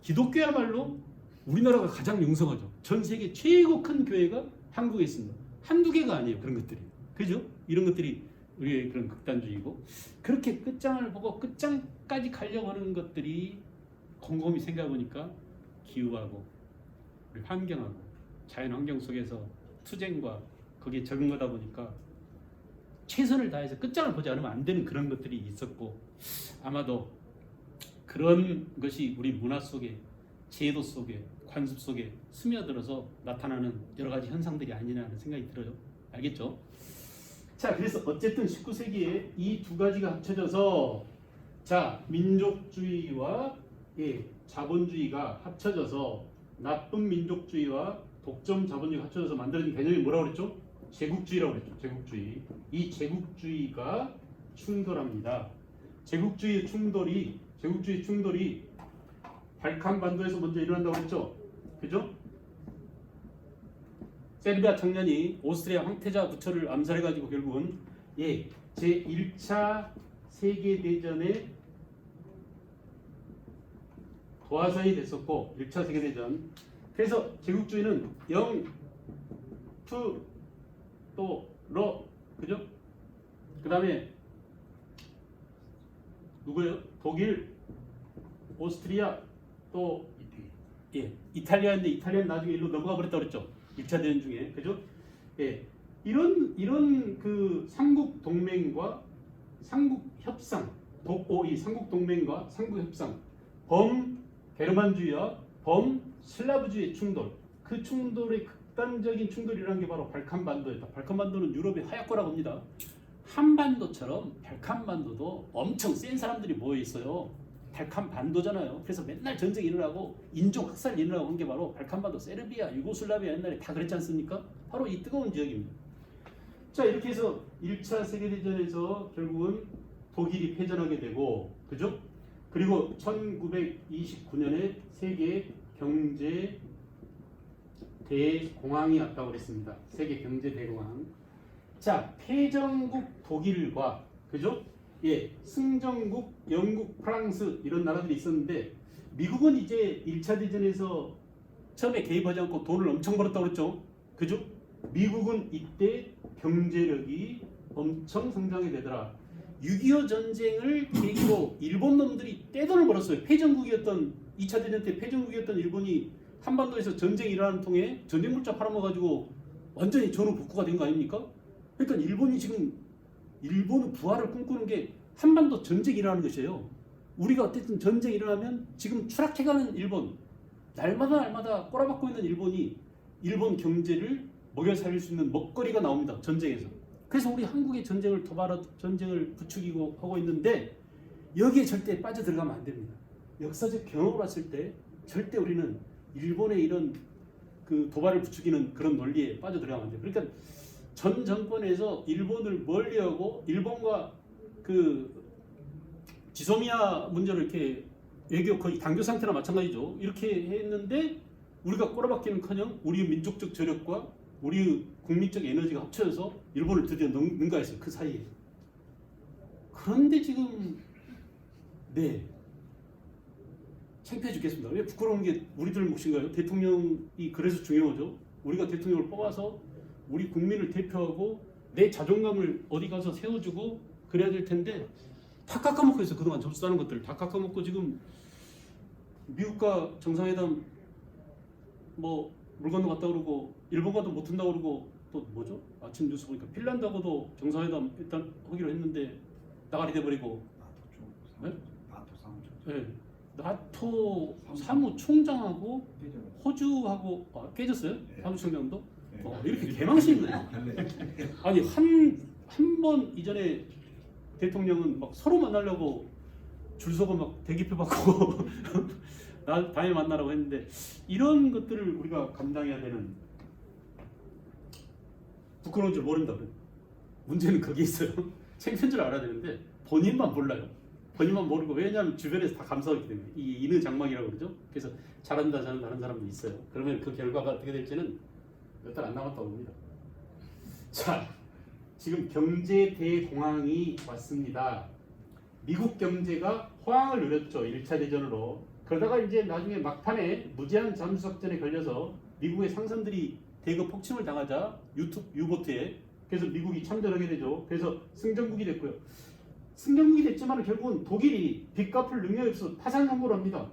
기독교야말로 우리나라가 가장 융성하죠. 전 세계 최고 큰 교회가 한국에 있습니다. 한두 개가 아니에요. 그런 것들이. 그죠? 이런 것들이 우리의 그런 극단주의고 그렇게 끝장을 보고 끝장까지 가려고 하는 것들이 곰곰이 생각해보니까 기후하고 우리 환경하고 자연환경 속에서 투쟁과 거기에 적응하다 보니까 최선을 다해서 끝장을 보지 않으면 안 되는 그런 것들이 있었고 아마도 그런 것이 우리 문화 속에 제도 속에 관습 속에 스며들어서 나타나는 여러 가지 현상들이 아니냐 하는 생각이 들어요. 알겠죠? 자, 그래서 어쨌든 19세기에 이 두 가지가 합쳐져서 자, 민족주의와 자본주의가 합쳐져서 나쁜 민족주의와 독점 자본주의가 합쳐져서 만들어진 개념이 뭐라고 그랬죠? 제국주의라고 그랬죠. 제국주의. 이 제국주의가 충돌합니다. 제국주의 충돌이 발칸반도에서 먼저 일어난다고 했죠. 그죠? 세르비아 청년이 오스트리아 황태자 부처를 암살해가지고 결국은 제1차 세계대전에 도화선이 됐었고 1차 세계대전 그래서 제국주의는 영, 투, 또, 러 그죠? 그 다음에 누구예요? 독일, 오스트리아 또 이탈리아인데 이탈리아는 나중에 일로 넘어가 버렸다고 그랬죠. 1차 대전 중에 그죠? 이런 그 삼국 동맹과 삼국 협상, 이 삼국 동맹과 삼국 협상, 범 게르만주의와 범 슬라브주의 충돌, 그 충돌의 극단적인 충돌이라는 게 바로 발칸반도였다. 발칸반도는 유럽의 하얗거라고 합니다. 한반도처럼 발칸반도도 엄청 센 사람들이 모여 있어요. 발칸반도잖아요. 그래서 맨날 전쟁 일어나고 인종 학살 일어나고 한 게 바로 발칸반도, 세르비아, 유고슬라비아 옛날에 다 그랬지 않습니까? 바로 이 뜨거운 지역입니다. 자, 이렇게 해서 1차 세계대전에서 결국은 독일이 패전하게 되고, 그죠? 그리고 1929년에 세계 경제 대공황이 왔다고 그랬습니다. 세계 경제 대공황. 자, 패전국 독일과, 그죠? 예, 승전국 영국, 프랑스 이런 나라들이 있었는데, 미국은 이제 1차 대전에서 처음에 개입하지 않고 돈을 엄청 벌었다고 그랬죠. 그죠? 미국은 이때 경제력이 엄청 성장이 되더라. 6.25 전쟁을 계기로 일본 놈들이 떼돈을 벌었어요. 패전국이었던 2차 대전 때 패전국이었던 일본이 한반도에서 전쟁이 일어나는 통에 전쟁 물자 팔아먹어가지고 완전히 전후복구가 된 거 아닙니까? 그러니까 일본이 지금 일본은 부활을 꿈꾸는 게 한반도 전쟁이 일어나는 것이에요. 우리가 어쨌든 전쟁이 일어나면 지금 추락해가는 일본, 날마다 꼬라박고 있는 일본이 일본 경제를 먹여 살릴 수 있는 먹거리가 나옵니다. 전쟁에서. 그래서 우리 한국의 전쟁을 전쟁을 부추기고 하고 있는데 여기에 절대 빠져들어가면 안 됩니다. 역사적 경험을 봤을 때 절대 우리는 일본의 이런 그 도발을 부추기는 그런 논리에 빠져들어가면 안 돼요. 그러니까 전 정권에서 일본을 멀리하고 일본과 그 지소미아 문제를 이렇게 외교 거의 단교 상태나 마찬가지죠. 이렇게 했는데 우리가 꼬라박기는커녕 우리의 민족적 저력과 우리의 국민적 에너지가 합쳐져서 일본을 드디어 능가했어요. 그 사이에. 그런데 지금 창피해 죽겠습니다. 왜 부끄러운 게 우리들 몫인가요? 대통령이 그래서 중요하죠. 우리가 대통령을 뽑아서 우리 국민을 대표하고 내 자존감을 어디 가서 세워주고 그래야 될 텐데 다 깎아먹고 있어요. 그동안 점수 따는 것들을 다 깎아먹고 지금 미국과 정상회담 뭐 물 건너 갔다 그러고 일본과도 못 한다고 그러고 또 뭐죠? 아침 뉴스 보니까 핀란드하고도 정상회담 일단 하기로 했는데 나가리 돼버리고 네? 나토 사무총장하고 호주하고 깨졌어요? 사무총장도? 이렇게 개망신 있나요? 아니 한 번 이전에 대통령은 막 서로 만나려고 줄 서고 막 대기표 받고 다음에 만나라고 했는데 이런 것들을 우리가 감당해야 되는 부끄러운 줄 모른다. 문제는 거기에 있어요. 창피한 줄 알아야 되는데 본인만 몰라요. 본인만 모르고 왜냐하면 주변에서 다 감싸기 때문에 이 인의장막이라고 그러죠. 그래서 잘한다 하는 사람도 있어요. 그러면 그 결과가 어떻게 될지는 몇 달 안 남았다고 봅니다. 자, 지금 경제 대공황이 왔습니다. 미국 경제가 호황을 누렸죠. 1차 대전으로. 그러다가 이제 나중에 막판에 무제한 잠수작전에 걸려서 미국의 상선들이 대거 폭침을 당하자 유보트에 그래서 미국이 참전하게 되죠. 그래서 승전국이 됐고요. 승전국이 됐지만 결국은 독일이 빚 갚을 능력이 없어 파산 선고를 합니다.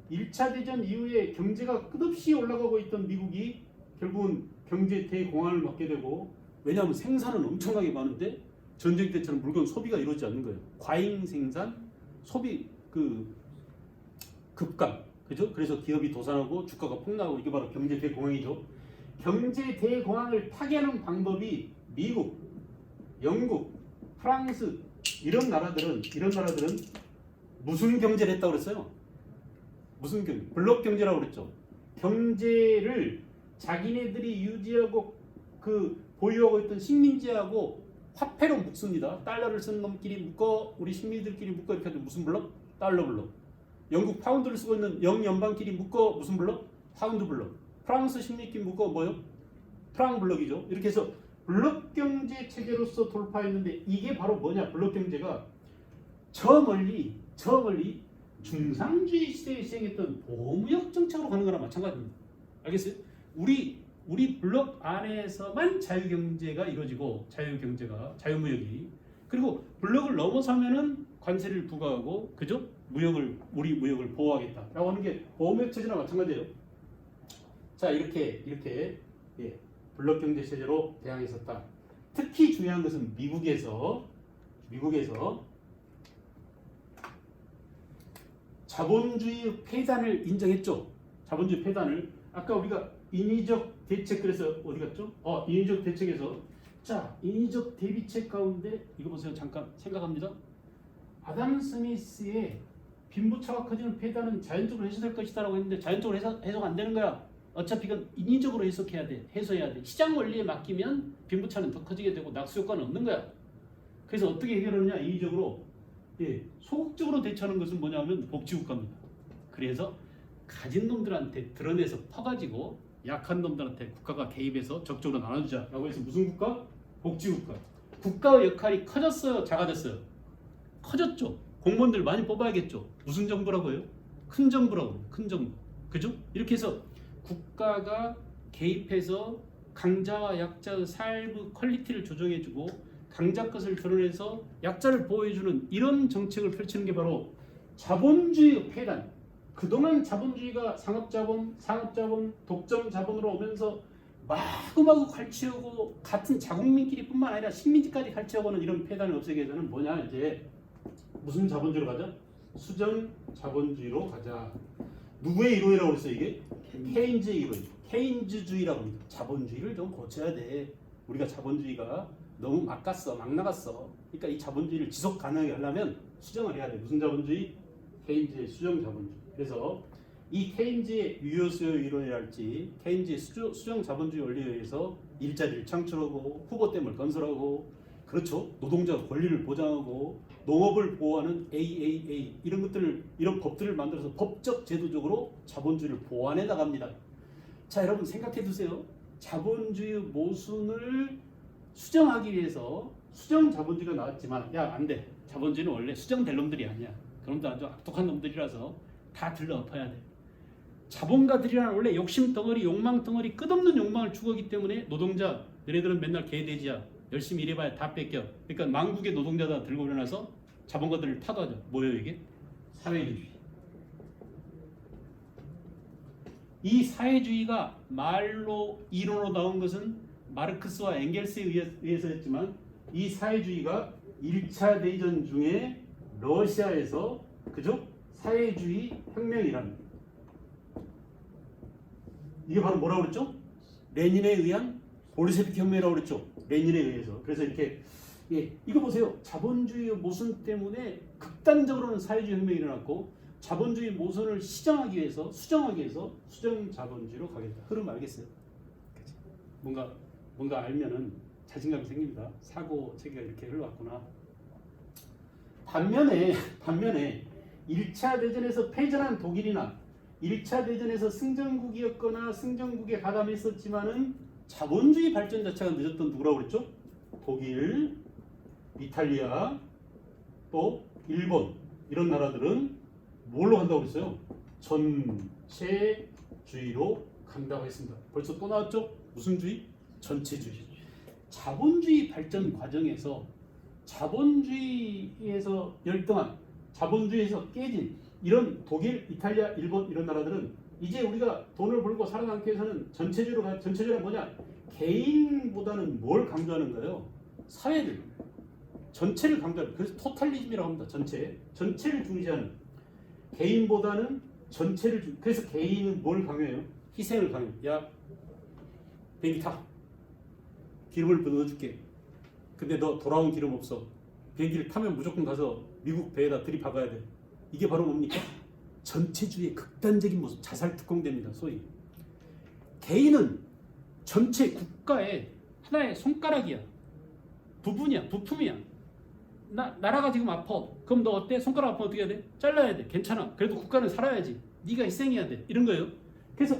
1차 대전 이후에 경제가 끝없이 올라가고 있던 미국이 결국은 경제 대공황을 맞게 되고 왜냐하면 생산은 엄청나게 많은데 전쟁 때처럼 물건 소비가 이루어지지 않는 거예요. 과잉 생산, 소비 급감, 그죠? 그래서 기업이 도산하고 주가가 폭락하고 이게 바로 경제 대공황이죠. 경제 대공황을 타개하는 방법이 미국, 영국, 프랑스 이런 나라들은 무슨 경제를 했다고 그랬어요? 무슨 경제? 블록 경제라고 그랬죠. 경제를 자기네들이 유지하고 보유하고 있던 식민지하고 화폐로 묶습니다. 달러를 쓰는 놈끼리 묶어 우리 식민지들끼리 묶어 이렇게 하면 무슨 블록? 달러 블록. 영국 파운드를 쓰고 있는 영연방끼리 묶어 무슨 블록? 파운드 블록. 프랑스 식민지끼리 묶어 뭐요? 프랑 블록이죠. 이렇게 해서 블록 경제 체제로서 돌파했는데 이게 바로 뭐냐? 블록 경제가 저 멀리 중상주의 시대에 시행했던 보호무역 정책으로 가는 거랑 마찬가지입니다. 알겠어요? 우리 블록 안에서만 자유경제가 이루어지고 자유무역이 그리고 블록을 넘어서면은 관세를 부과하고 그죠? 우리 무역을 보호하겠다라고 하는 게 보호무역 체제나 마찬가지예요. 자 이렇게 블록 경제 체제로 대항했었다. 특히 중요한 것은 미국에서 자본주의 폐단을 인정했죠. 자본주의 폐단을. 아까 우리가 인위적 대책 그래서 어디 갔죠? 인위적 대책에서 자 인위적 대비책 가운데 이거 보세요. 잠깐 생각합니다. 아담 스미스의 빈부차가 커지는 폐단은 자연적으로 해소될 것이다라고 했는데 자연적으로 해석 안 되는 거야. 어차피 이건 인위적으로 해석해야 돼. 해소해야 돼. 시장 원리에 맡기면 빈부차는 더 커지게 되고 낙수 효과는 없는 거야. 그래서 어떻게 해결하느냐? 인위적으로 소극적으로 대처하는 것은 뭐냐면 복지국가입니다. 그래서 가진 놈들한테 드러내서 퍼가지고 약한 놈들한테 국가가 개입해서 적극적으로 나눠주자라고 해서 무슨 국가? 복지국가. 국가의 역할이 커졌어요? 작아졌어요? 커졌죠. 공무원들 많이 뽑아야겠죠. 무슨 정부라고요? 큰 정부라고. 큰 정부. 그죠? 이렇게 해서 국가가 개입해서 강자와 약자의 삶의 퀄리티를 조정해주고 강자 것을 드러내서 약자를 보호해주는 이런 정책을 펼치는 게 바로 자본주의의 폐단. 그동안 자본주의가 상업자본, 독점자본으로 오면서 마구마구 갈취하고 같은 자국민끼리뿐만 아니라 식민지까지 갈취하고는 이런 폐단을 없애기 위해서는 뭐냐 이제 무슨 자본주의로 가자? 수정 자본주의로 가자. 누구의 이론이라고 그랬어 이게? 케인즈의 이론. 케인즈주의라고 합니다. 자본주의를 좀 고쳐야 돼. 우리가 자본주의가 너무 막 갔어, 막 나갔어. 그러니까 이 자본주의를 지속 가능하게 하려면 수정을 해야 돼. 무슨 자본주의? 케인즈의 수정 자본주의. 그래서 이 케인즈의 유효수요 이론이랄지 케인즈의 수정 자본주의 원리에 의해서 일자리를 창출하고 후보댐을 건설하고 그렇죠. 노동자 권리를 보장하고 농업을 보호하는 AAA 이런 것들을 이런 법들을 만들어서 법적 제도적으로 자본주의를 보완해 나갑니다. 자 여러분 생각해 두세요. 자본주의 모순을 수정하기 위해서 수정 자본주의가 나왔지만 야 안 돼. 자본주의는 원래 수정될 놈들이 아니야. 그놈도 아주 악독한 놈들이라서 다 들러 엎어야 돼. 자본가들이란 원래 욕심 덩어리, 욕망 덩어리, 끝없는 욕망을 추구하기 때문에 노동자, 너네들은 맨날 개돼지야. 열심히 일해봐야 다 뺏겨. 그러니까 망국의 노동자다 들고 일어나서 자본가들을 타도하죠. 뭐예요 이게? 사회주의. 이 사회주의가 말로 이론으로 나온 것은 마르크스와 엥겔스에 의해서였지만 이 사회주의가 1차 대전 중에 러시아에서 그죠? 사회주의 혁명이라는 이게 바로 뭐라고 그랬죠? 레닌에 의한 볼셰비키 혁명이라고 그랬죠. 레닌에 의해서. 그래서 이렇게 이거 보세요. 자본주의 모순 때문에 극단적으로는 사회주의 혁명이 일어났고 자본주의 모순을 수정하기 위해서 수정 자본주의로 가겠다. 흐름 알겠어요? 뭔가 알면은 자신감이 생깁니다. 사고 체계가 이렇게 흘러왔구나. 반면에 1차 대전에서 패전한 독일이나 1차 대전에서 승전국이었거나 승전국에 가담했었지만은 자본주의 발전 자체가 늦었던 누구라고 그랬죠? 독일, 이탈리아, 또 일본 이런 나라들은 뭘로 간다고 그랬어요? 전체주의로 간다고 했습니다. 벌써 또 나왔죠? 무슨 주의? 전체주의. 자본주의 발전 과정에서 자본주의에서 열등한 자본주의에서 깨진 이런 독일, 이탈리아, 일본 이런 나라들은 이제 우리가 돈을 벌고 살아남기 위해서는 전체주의가 뭐냐? 개인보다는 뭘 강조하는 거예요? 사회를, 전체를 강조하는. 그래서 토탈리즘이라고 합니다. 전체를 중시하는. 개인보다는 전체를 그래서 개인은 뭘 강요해요? 희생을 강요해요. 야, 비행기 타. 기름을 넣어줄게. 근데 너 돌아온 기름 없어. 비행기를 타면 무조건 가서 미국 배에다 들이박아야 돼. 이게 바로 뭡니까? 전체주의의 극단적인 모습, 자살 특공대입니다. 소위 개인은 전체 국가의 하나의 손가락이야. 부분이야. 부품이야. 나라가 지금 아파. 그럼 너 어때? 손가락 아프면 어떻게 해야 돼? 잘라야 돼. 괜찮아. 그래도 국가는 살아야지. 네가 희생해야 돼. 이런 거예요. 그래서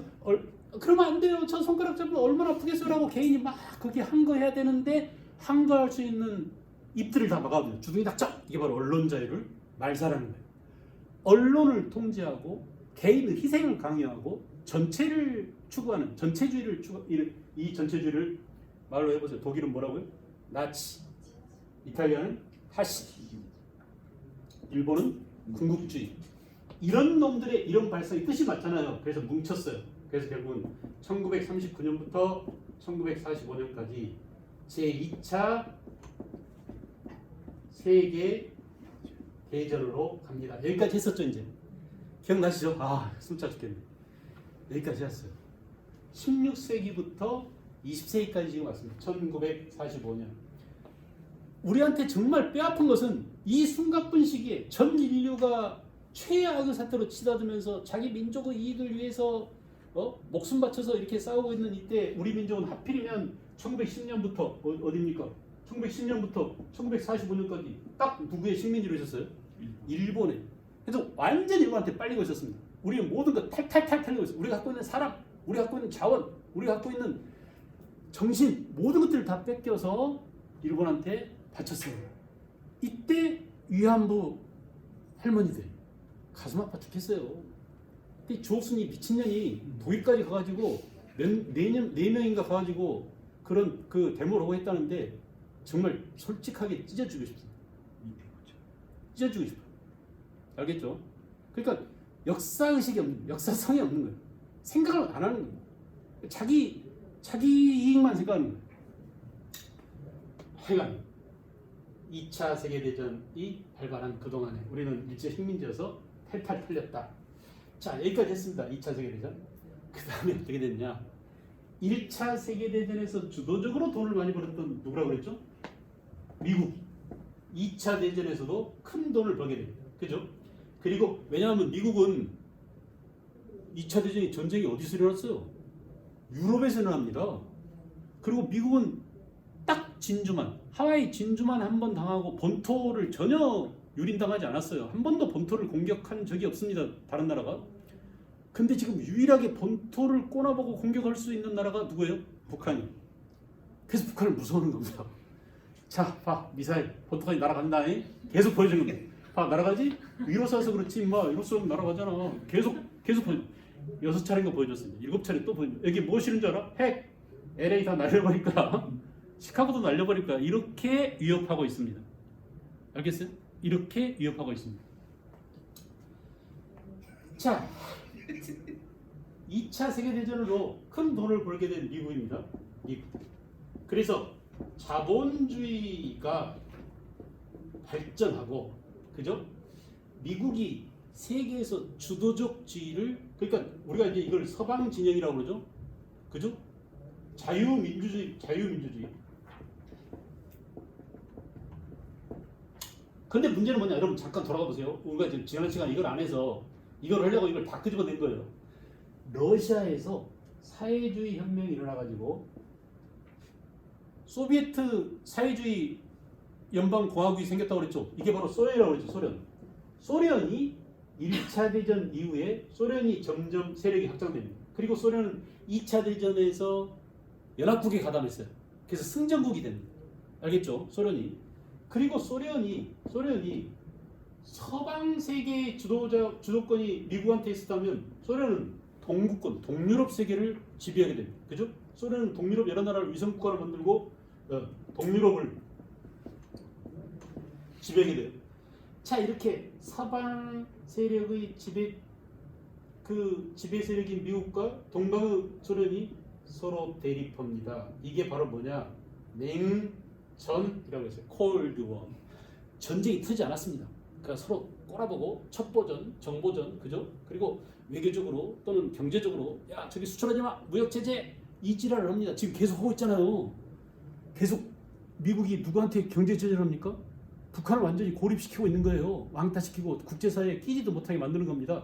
그러면 안 돼요. 저 손가락 잡으면 얼마나 아프겠어라고 개인이 막 그게 항거해야 되는데 항거할 수 있는 입들을 다 막아버려요. 주둥이 닥쳐. 이게 바로 언론 자유를 말살하는 거예요. 언론을 통제하고 개인의 희생을 강요하고 전체를 추구하는 이 전체주의를 말로 해보세요. 독일은 뭐라고요? 나치. 이탈리아는 파시. 일본은 군국주의. 이런 놈들의 이런 발상이 뜻이 맞잖아요. 그래서 뭉쳤어요. 그래서 결국은 1939년부터 1945년까지 제2차 세계 대전으로 갑니다. 여기까지 했었죠 이제. 기억나시죠? 아, 숨차 죽겠네. 여기까지 왔어요. 16세기부터 20세기까지 지금 왔습니다. 1945년. 우리한테 정말 뼈아픈 것은 이 숨가쁜 시기에 전 인류가 최악의 사태로 치닫으면서 자기 민족의 이익을 위해서 목숨 바쳐서 이렇게 싸우고 있는 이때 우리 민족은 하필이면 1910년부터 어디입니까? 1910년부터 1945년까지 딱 누구의 식민지로 있었어요? 일본에. 그래서 완전히 일본한테 빨리고 있었습니다. 우리는 모든 거 탈탈탈 털리고 있어요. 우리가 갖고 있는 사람, 우리가 갖고 있는 자원, 우리가 갖고 있는 정신, 모든 것들을 다 뺏겨서 일본한테 바쳤어요. 이때 위안부 할머니들 가슴 아파 죽겠어요. 근데 조순이 미친년이 독일까지 가가지고 네 명인가 가가지고 그런 그 데모를 하고 했다는데 정말 솔직하게 찢어주고 싶습니다. 찢어주고 싶어요. 알겠죠? 그러니까 역사의식이 없는, 역사성이 없는 거예요. 생각을 안 하는 거예요. 자기 이익만 생각하는 거예요. 하여간 2차 세계대전이 발발한 그동안에 우리는 일제 식민지여서 탈탈 털렸다. 자, 여기까지 했습니다. 2차 세계대전. 그 다음에 어떻게 됐냐? 1차 세계대전에서 주도적으로 돈을 많이 벌었던 누구라고 그랬죠? 미국. 2차 대전에서도 큰 돈을 벌게 됩니다. 그죠? 그리고 왜냐하면 미국은 2차 대전이 전쟁이 어디서 일어났어요? 유럽에서 일어납니다. 그리고 미국은 딱 진주만, 하와이 진주만 한 번 당하고 본토를 전혀 유린당하지 않았어요. 한 번도 본토를 공격한 적이 없습니다. 다른 나라가. 근데 지금 유일하게 본토를 꼬나보고 공격할 수 있는 나라가 누구예요? 북한이. 그래서 북한을 무서워하는 겁니다. 자, 봐, 미사일 본토까지 날아간다. 계속 보여주는 겁니다. 봐, 날아가지? 위로 쏴서 그렇지, 인마. 위로 쏘면 날아가잖아. 계속 보여. 6차례인가 보여줬습니다. 7차례 또 보여줘. 여기 뭐 실은 줄 알아? 핵. LA 다 날려버릴 거야. 시카고도 날려버릴 거야. 이렇게 위협하고 있습니다. 알겠어요? 이렇게 위협하고 있습니다. 자, 2차 세계대전으로 큰 돈을 벌게 된 미국입니다. 미국. 그래서 자본주의가 발전하고, 그죠? 미국이 세계에서 주도적주의를, 그러니까 우리가 이제 이걸 서방 진영이라고 그러죠. 그죠? 자유민주주의. 근데 문제는 뭐냐? 여러분 잠깐 돌아가 보세요. 우리가 지금 지난 시간 이걸 안 해서 이걸 하려고 이걸 다 끄집어낸 거예요. 러시아에서 사회주의 혁명이 일어나가지고 소비에트 사회주의 연방공화국이 생겼다고 그랬죠. 이게 바로 소련이라고 그랬죠. 소련. 소련이 1차 대전 이후에 소련이 점점 세력이 확장됩니다. 그리고 소련은 2차 대전에서 연합국에 가담했어요. 그래서 승전국이 됩니다. 알겠죠? 소련이. 그리고 소련이 서방 세계의 주도권이 미국한테 있었다면 소련은 동구권, 동유럽 세계를 지배하게 됩니다. 그죠? 소련은 동유럽 여러 나라를 위성국가로 만들고 동유럽을 지배하게 돼요. 자, 이렇게 서방 세력의 지배 세력인 미국과 동방의 소련이 서로 대립합니다. 이게 바로 뭐냐? 냉전이라고 했어요. 콜드워. 전쟁이 터지지 않았습니다. 그러니까 서로 꼬라보고 첩보전, 정보전, 그죠? 그리고 외교적으로 또는 경제적으로 야 저기 수출하지 마, 무역 제재 이 지랄을 합니다. 지금 계속 하고 있잖아요. 계속 미국이 누구한테 경제 제재를 합니까? 북한을 완전히 고립시키고 있는 거예요. 왕따시키고 국제사회에 끼지도 못하게 만드는 겁니다.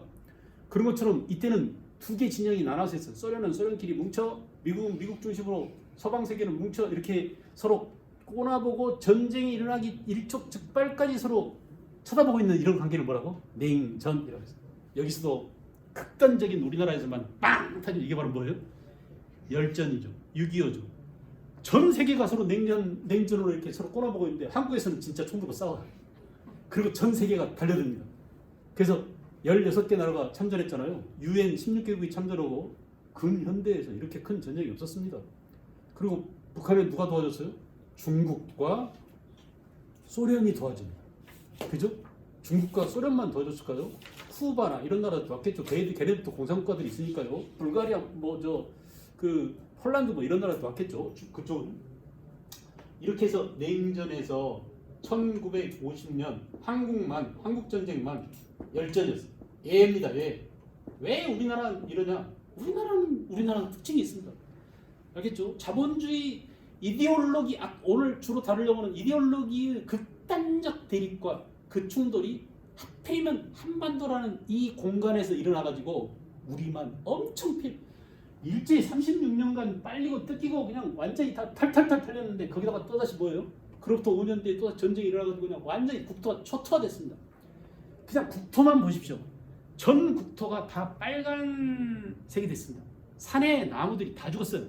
그런 것처럼 이때는 두 개 진영이 나눠서 있어요. 소련은 소련끼리 뭉쳐, 미국은 미국 중심으로, 서방 세계는 뭉쳐, 이렇게 서로 꼬나보고 전쟁이 일어나기 일촉즉발까지 서로 쳐다보고 있는 이런 관계를 뭐라고? 냉전이라고 했어요. 여기서도 극단적인 우리나라에서만 빵 터진 이게 바로 뭐예요? 열전이죠. 6.25죠. 전 세계가 서로 냉전으로 이렇게 서로 꼬나보고 있는데 한국에서는 진짜 총 들고 싸워요. 그리고 전 세계가 달려듭니다. 그래서 16개 나라가 참전했잖아요. UN 16개국이 참전하고 근현대에서 이렇게 큰 전쟁이 없었습니다. 그리고 북한에 누가 도와줬어요? 중국과 소련이 도와줍니다. 그죠? 중국과 소련만 도와줬을까요? 쿠바나 이런 나라도 왔겠죠. 걔네들도 공산국가들이 있으니까요. 불가리아 폴란드 이런 나라도 왔겠죠. 그쪽은. 이렇게 해서 냉전에서 1950년 한국전쟁만 열전이었어요. 예입니다. 예. 왜 우리나라는 이러냐? 우리나라는 특징이 있습니다. 알겠죠? 자본주의 이데올로기 오늘 주로 다루려고 하는 이데올로기의 극단적 대립과 그 충돌이 하필이면 한반도라는 이 공간에서 일어나가지고 우리만 엄청 일제히 36년간 빨리고 뜯기고 그냥 완전히 다 탈탈탈 탈렸는데 거기다가 또다시 뭐예요? 그로부터 5년 뒤에 또 전쟁이 일어나가지고 그냥 완전히 국토가 초토화됐습니다. 그냥 국토만 보십시오. 전 국토가 다 빨간색이 됐습니다. 산에 나무들이 다 죽었어요.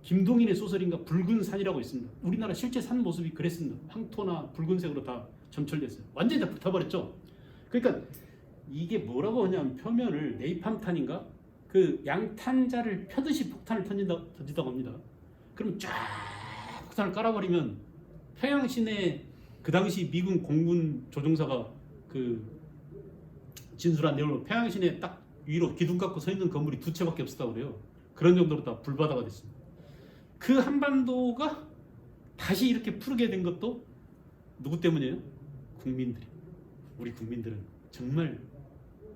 김동인의 소설인가 붉은 산이라고 있습니다. 우리나라 실제 산 모습이 그랬습니다. 황토나 붉은색으로 다 점철됐어요. 완전히 다 불타버렸죠. 그러니까 이게 뭐라고 하냐면 표면을 네이팜탄인가 그 양탄자를 펴듯이 폭탄을 던진다고 합니다. 그럼 쫙 폭탄을 깔아버리면 평양 시내 그 당시 미군 공군 조종사가 그 진술한 내용으로 평양 시내 딱 위로 기둥 갖고 서 있는 건물이 2채밖에 없었다고 그래요. 그런 정도로 다 불바다가 됐습니다. 그 한반도가 다시 이렇게 푸르게 된 것도 누구 때문이에요? 국민들이. 우리 국민들은 정말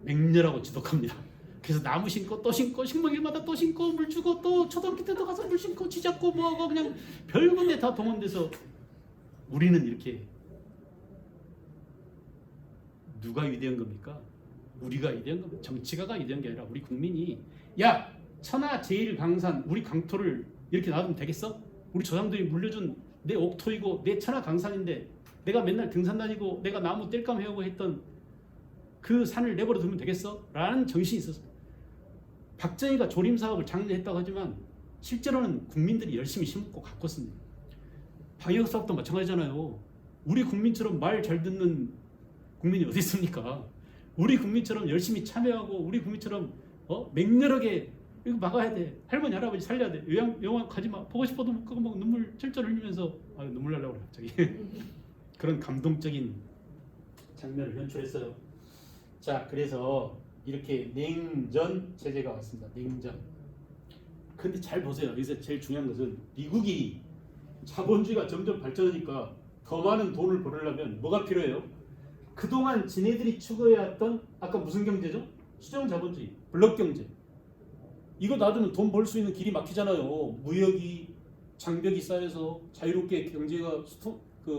맹렬하고 지독합니다. 그래서 나무 심고 또 심고 식목일마다 또 심고 물 주고 또 초등학교 때도 가서 물 심고 쥐 잡고 뭐하고 그냥 별군데 다 동원돼서 우리는 이렇게 누가 위대한 겁니까? 우리가 위대한 겁니다. 정치가가 위대한 게 아니라 우리 국민이 야 천하 제일 강산 우리 강토를 이렇게 놔두면 되겠어? 우리 조상들이 물려준 내 옥토이고 내 천하 강산인데 내가 맨날 등산 다니고 내가 나무 땔감 해오고 했던 그 산을 내버려 두면 되겠어? 라는 정신이 있었어요. 박정희가 조림 사업을 장려했다고 하지만 실제로는 국민들이 열심히 심고 가꿨습니다. 방역 사업도 마찬가지잖아요. 우리 국민처럼 말 잘 듣는 국민이 어디 있습니까? 우리 국민처럼 열심히 참여하고 우리 국민처럼 맹렬하게 이거 막아야 돼. 할머니 할아버지 살려야 돼. 영화 가지 마. 보고 싶어도 못 가고 막 눈물 철철 흘리면서 눈물 나려고 그래 갑자기. 그런 감동적인 장면을 연출했어요. 자, 그래서 이렇게 냉전 체제가 왔습니다. 냉전. 근데 잘 보세요. 여기서 제일 중요한 것은 미국이 자본주의가 점점 발전하니까 더 많은 돈을 벌으려면 뭐가 필요해요? 그동안 지네들이 추구해왔던 아까 무슨 경제죠? 수정 자본주의, 블록 경제. 이거 놔두면 돈 벌 수 있는 길이 막히잖아요. 무역이 장벽이 쌓여서 자유롭게 경제가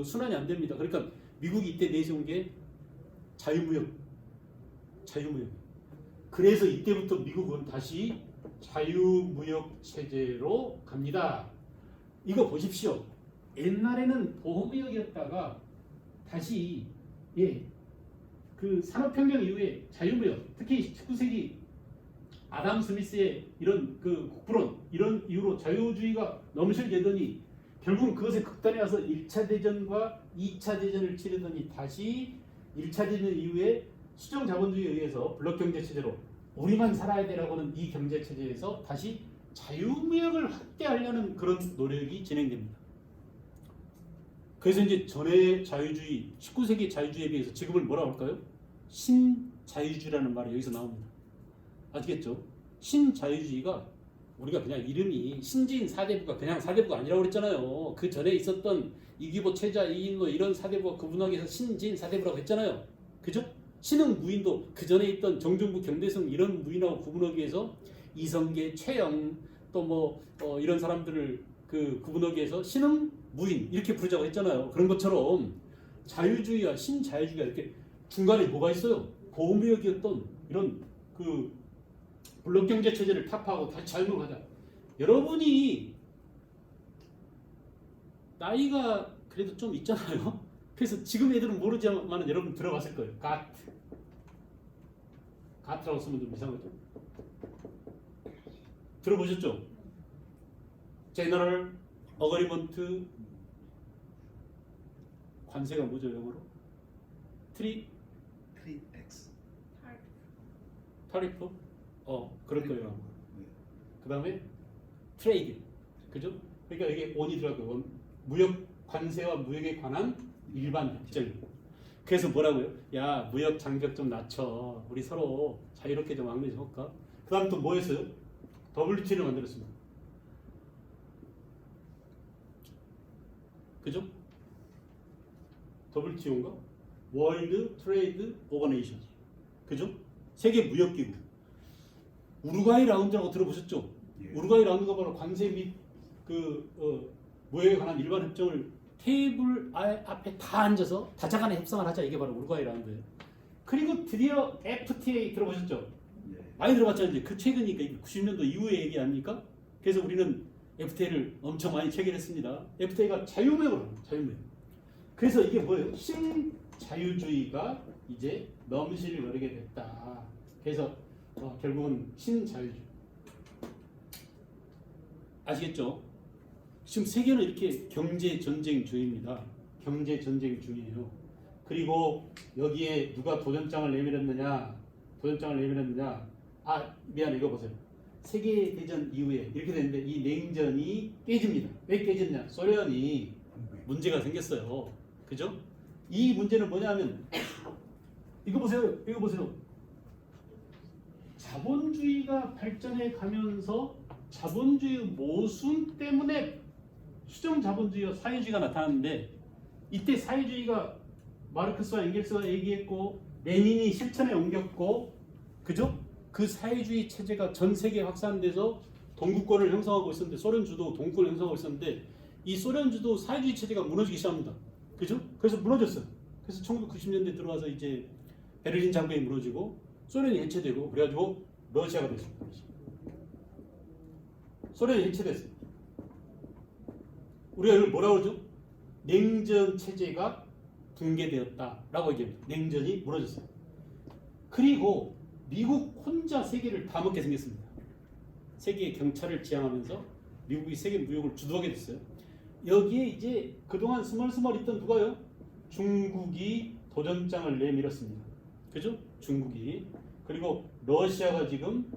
순환이 안 됩니다. 그러니까 미국이 이때 내세운 게 자유무역. 그래서 이때부터 미국은 다시 자유무역 체제로 갑니다. 이거 보십시오. 옛날에는 보호무역이었다가 다시 그 산업혁명 이후에 자유무역, 특히 19세기 아담 스미스의 이런 그 국부론 이런 이유로 자유주의가 넘실대더니 결국은 그것에 극단에 와서 1차 대전과 2차 대전을 치르더니 다시 1차 대전 이후에 수정 자본주의에 의해서 블록 경제 체제로 우리만 살아야 되라고 하는 이 경제 체제에서 다시 자유무역을 확대하려는 그런 노력이 진행됩니다. 그래서 이제 전의 자유주의, 19세기 자유주의에 비해서 지금을 뭐라고 할까요? 신자유주의라는 말이 여기서 나옵니다. 아시겠죠? 신자유주의가 우리가 그냥 이름이 신지인 사대부가 그냥 사대부가 아니라고 그랬잖아요. 그 전에 있었던 이규보, 최자, 이인로 이런 사대부가 구분하기 위해서 신지인 사대부라고 했잖아요. 그죠? 신흥 무인도 그 전에 있던 정종부, 경대성 이런 무인하고 구분하기 위해서 이성계, 최영 또 이런 사람들을 그 구분하기 위해서 신흥 무인 이렇게 부르자고 했잖아요. 그런 것처럼 자유주의와 신자유주의가 이렇게 중간에 뭐가 있어요? 보호무역이었던 이런 그 블록경제 체제를 타파하고 다시 자유무역을 하자. 여러분이 나이가 그래도 좀 있잖아요. 그래서 지금 애들은 모르지만 여러분 들어봤을 거예요. 가트라고 쓰면 좀 이상하죠. 들어보셨죠? 제너럴 어그리먼트 관세가 뭐죠 영어로? 트리엑스. 타리프? 그럴 거예요. 네. 그 다음에 트레이드, 그죠? 그러니까 여기 on이 들어가고 무역 관세와 무역에 관한 일반 협정. 그래서 뭐라고요? 야 무역 장벽 좀 낮춰. 우리 서로 자유롭게 좀 왕래 좀 할까? 그 다음 또 뭐 했어요? WTO를 만들었습니다. 그죠? WTO인가? 월드 트레이드 오거네이션. 그죠? 세계 무역기구. 우루과이 라운드라고 들어보셨죠? 예. 우루과이 라운드가 바로 관세 및 무역에 관한 일반 협정을 테이블 앞에 다 앉아서 다자간에 협상을 하자, 이게 바로 우루과이 라운드예요. 그리고 드디어 FTA 들어보셨죠? 예. 많이 들어봤잖아요. 이제 그 최근이니까 90년도 이후의 얘기 아닙니까? 그래서 우리는 FTA를 엄청 많이 체결했습니다. FTA가 자유무역을 합니다. 자유무역. 그래서 이게 뭐예요? 신자유주의가 이제 넘실을 거리게 됐다. 그래서 결국은 신자유주의. 아시겠죠? 지금 세계는 이렇게 경제 전쟁 중입니다. 경제 전쟁 중이에요. 그리고 여기에 누가 도전장을 내밀었느냐? 미안해, 이거 보세요. 세계 대전 이후에 이렇게 됐는데 이 냉전이 깨집니다. 왜 깨졌냐? 소련이 문제가 생겼어요. 그죠? 이 문제는 뭐냐면 이거 보세요. 자본주의가 발전해 가면서 자본주의 모순 때문에 수정 자본주의와 사회주의가 나타났는데, 이때 사회주의가 마르크스와 엥겔스가 얘기했고 레닌이 실천에 옮겼고, 그죠? 그 사회주의 체제가 전 세계에 확산돼서 동구권을 형성하고 있었는데, 소련 주도 동구권을 형성하고 있었는데, 이 소련 주도 사회주의 체제가 무너지기 시작합니다. 그죠? 그래서 무너졌어요. 그래서 1990년대 들어와서 이제 베를린 장벽이 무너지고 소련이 해체되고, 그래가지고 러시아가 됐습니다. 소련이 해체됐어요. 우리가 이걸 뭐라고 그러죠? 냉전 체제가 붕괴되었다라고 얘기합니다. 냉전이 무너졌어요. 그리고 미국 혼자 세계를 다 먹게 생겼습니다. 세계의 경찰을 지향하면서 미국이 세계 무역을 주도하게 됐어요. 여기에 이제 그동안 스멀스멀 있던 누가요? 중국이 도전장을 내밀었습니다. 그죠? 중국이. 그리고 러시아가 지금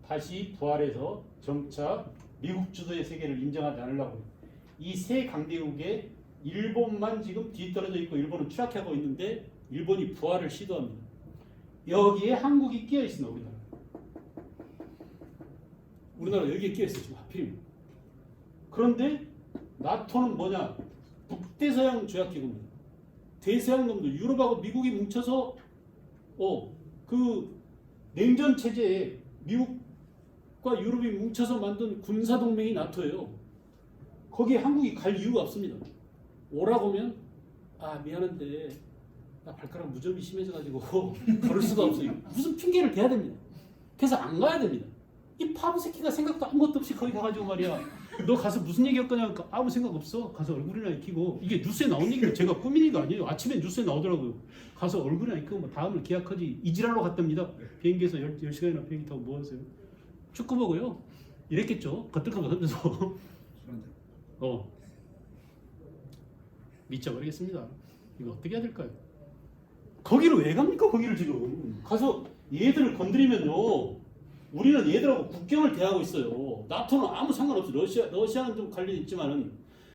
다시 부활해서 점차 미국 주도의 세계를 인정하지 않으려고 해요. 이 세 강대국에 일본만 지금 뒤떨어져 있고 일본은 추락하고 있는데 일본이 부활을 시도합니다. 여기에 한국이 끼어 있습니다. 우리나라 여기에 끼어 있어요. 지금 하필이면. 그런데 나토는 뭐냐? 북대서양 조약기구입니다. 대서양 놈들 유럽하고 미국이 뭉쳐서 그 냉전 체제에 미국과 유럽이 뭉쳐서 만든 군사 동맹이 나토예요. 거기에 한국이 갈 이유가 없습니다. 오라고 하면 미안한데 나 발가락 무좀이 심해져가지고 걸을 수가 없어요. 무슨 핑계를 대야 됩니다. 그래서 안 가야 됩니다. 이 파부 새끼가 생각도 아무것도 없이 거기 가가지고 말이야, 너 가서 무슨 얘기할 거냐? 아무 생각 없어. 가서 얼굴이나 익히고, 이게 뉴스에 나온 얘기는 제가 꾸민 얘기가 아니에요. 아침에 뉴스에 나오더라고요. 가서 얼굴이나 익히고 뭐 다음을 계약하지. 이지랄로 갔답니다. 비행기에서 10시간이나 비행기 타고 뭐 하세요? 축구 보고요. 이랬겠죠. 거들거들하면서. 술 한잔. 미쳐버리겠습니다. 이거 어떻게 해야 될까요? 거기를 왜 갑니까? 거기를 지금 가서 얘들을 건드리면요, 우리는 얘들하고 국경을 대하고 있어요. 나토는 아무 상관없어요. 러시아는 좀 관련이 있지만은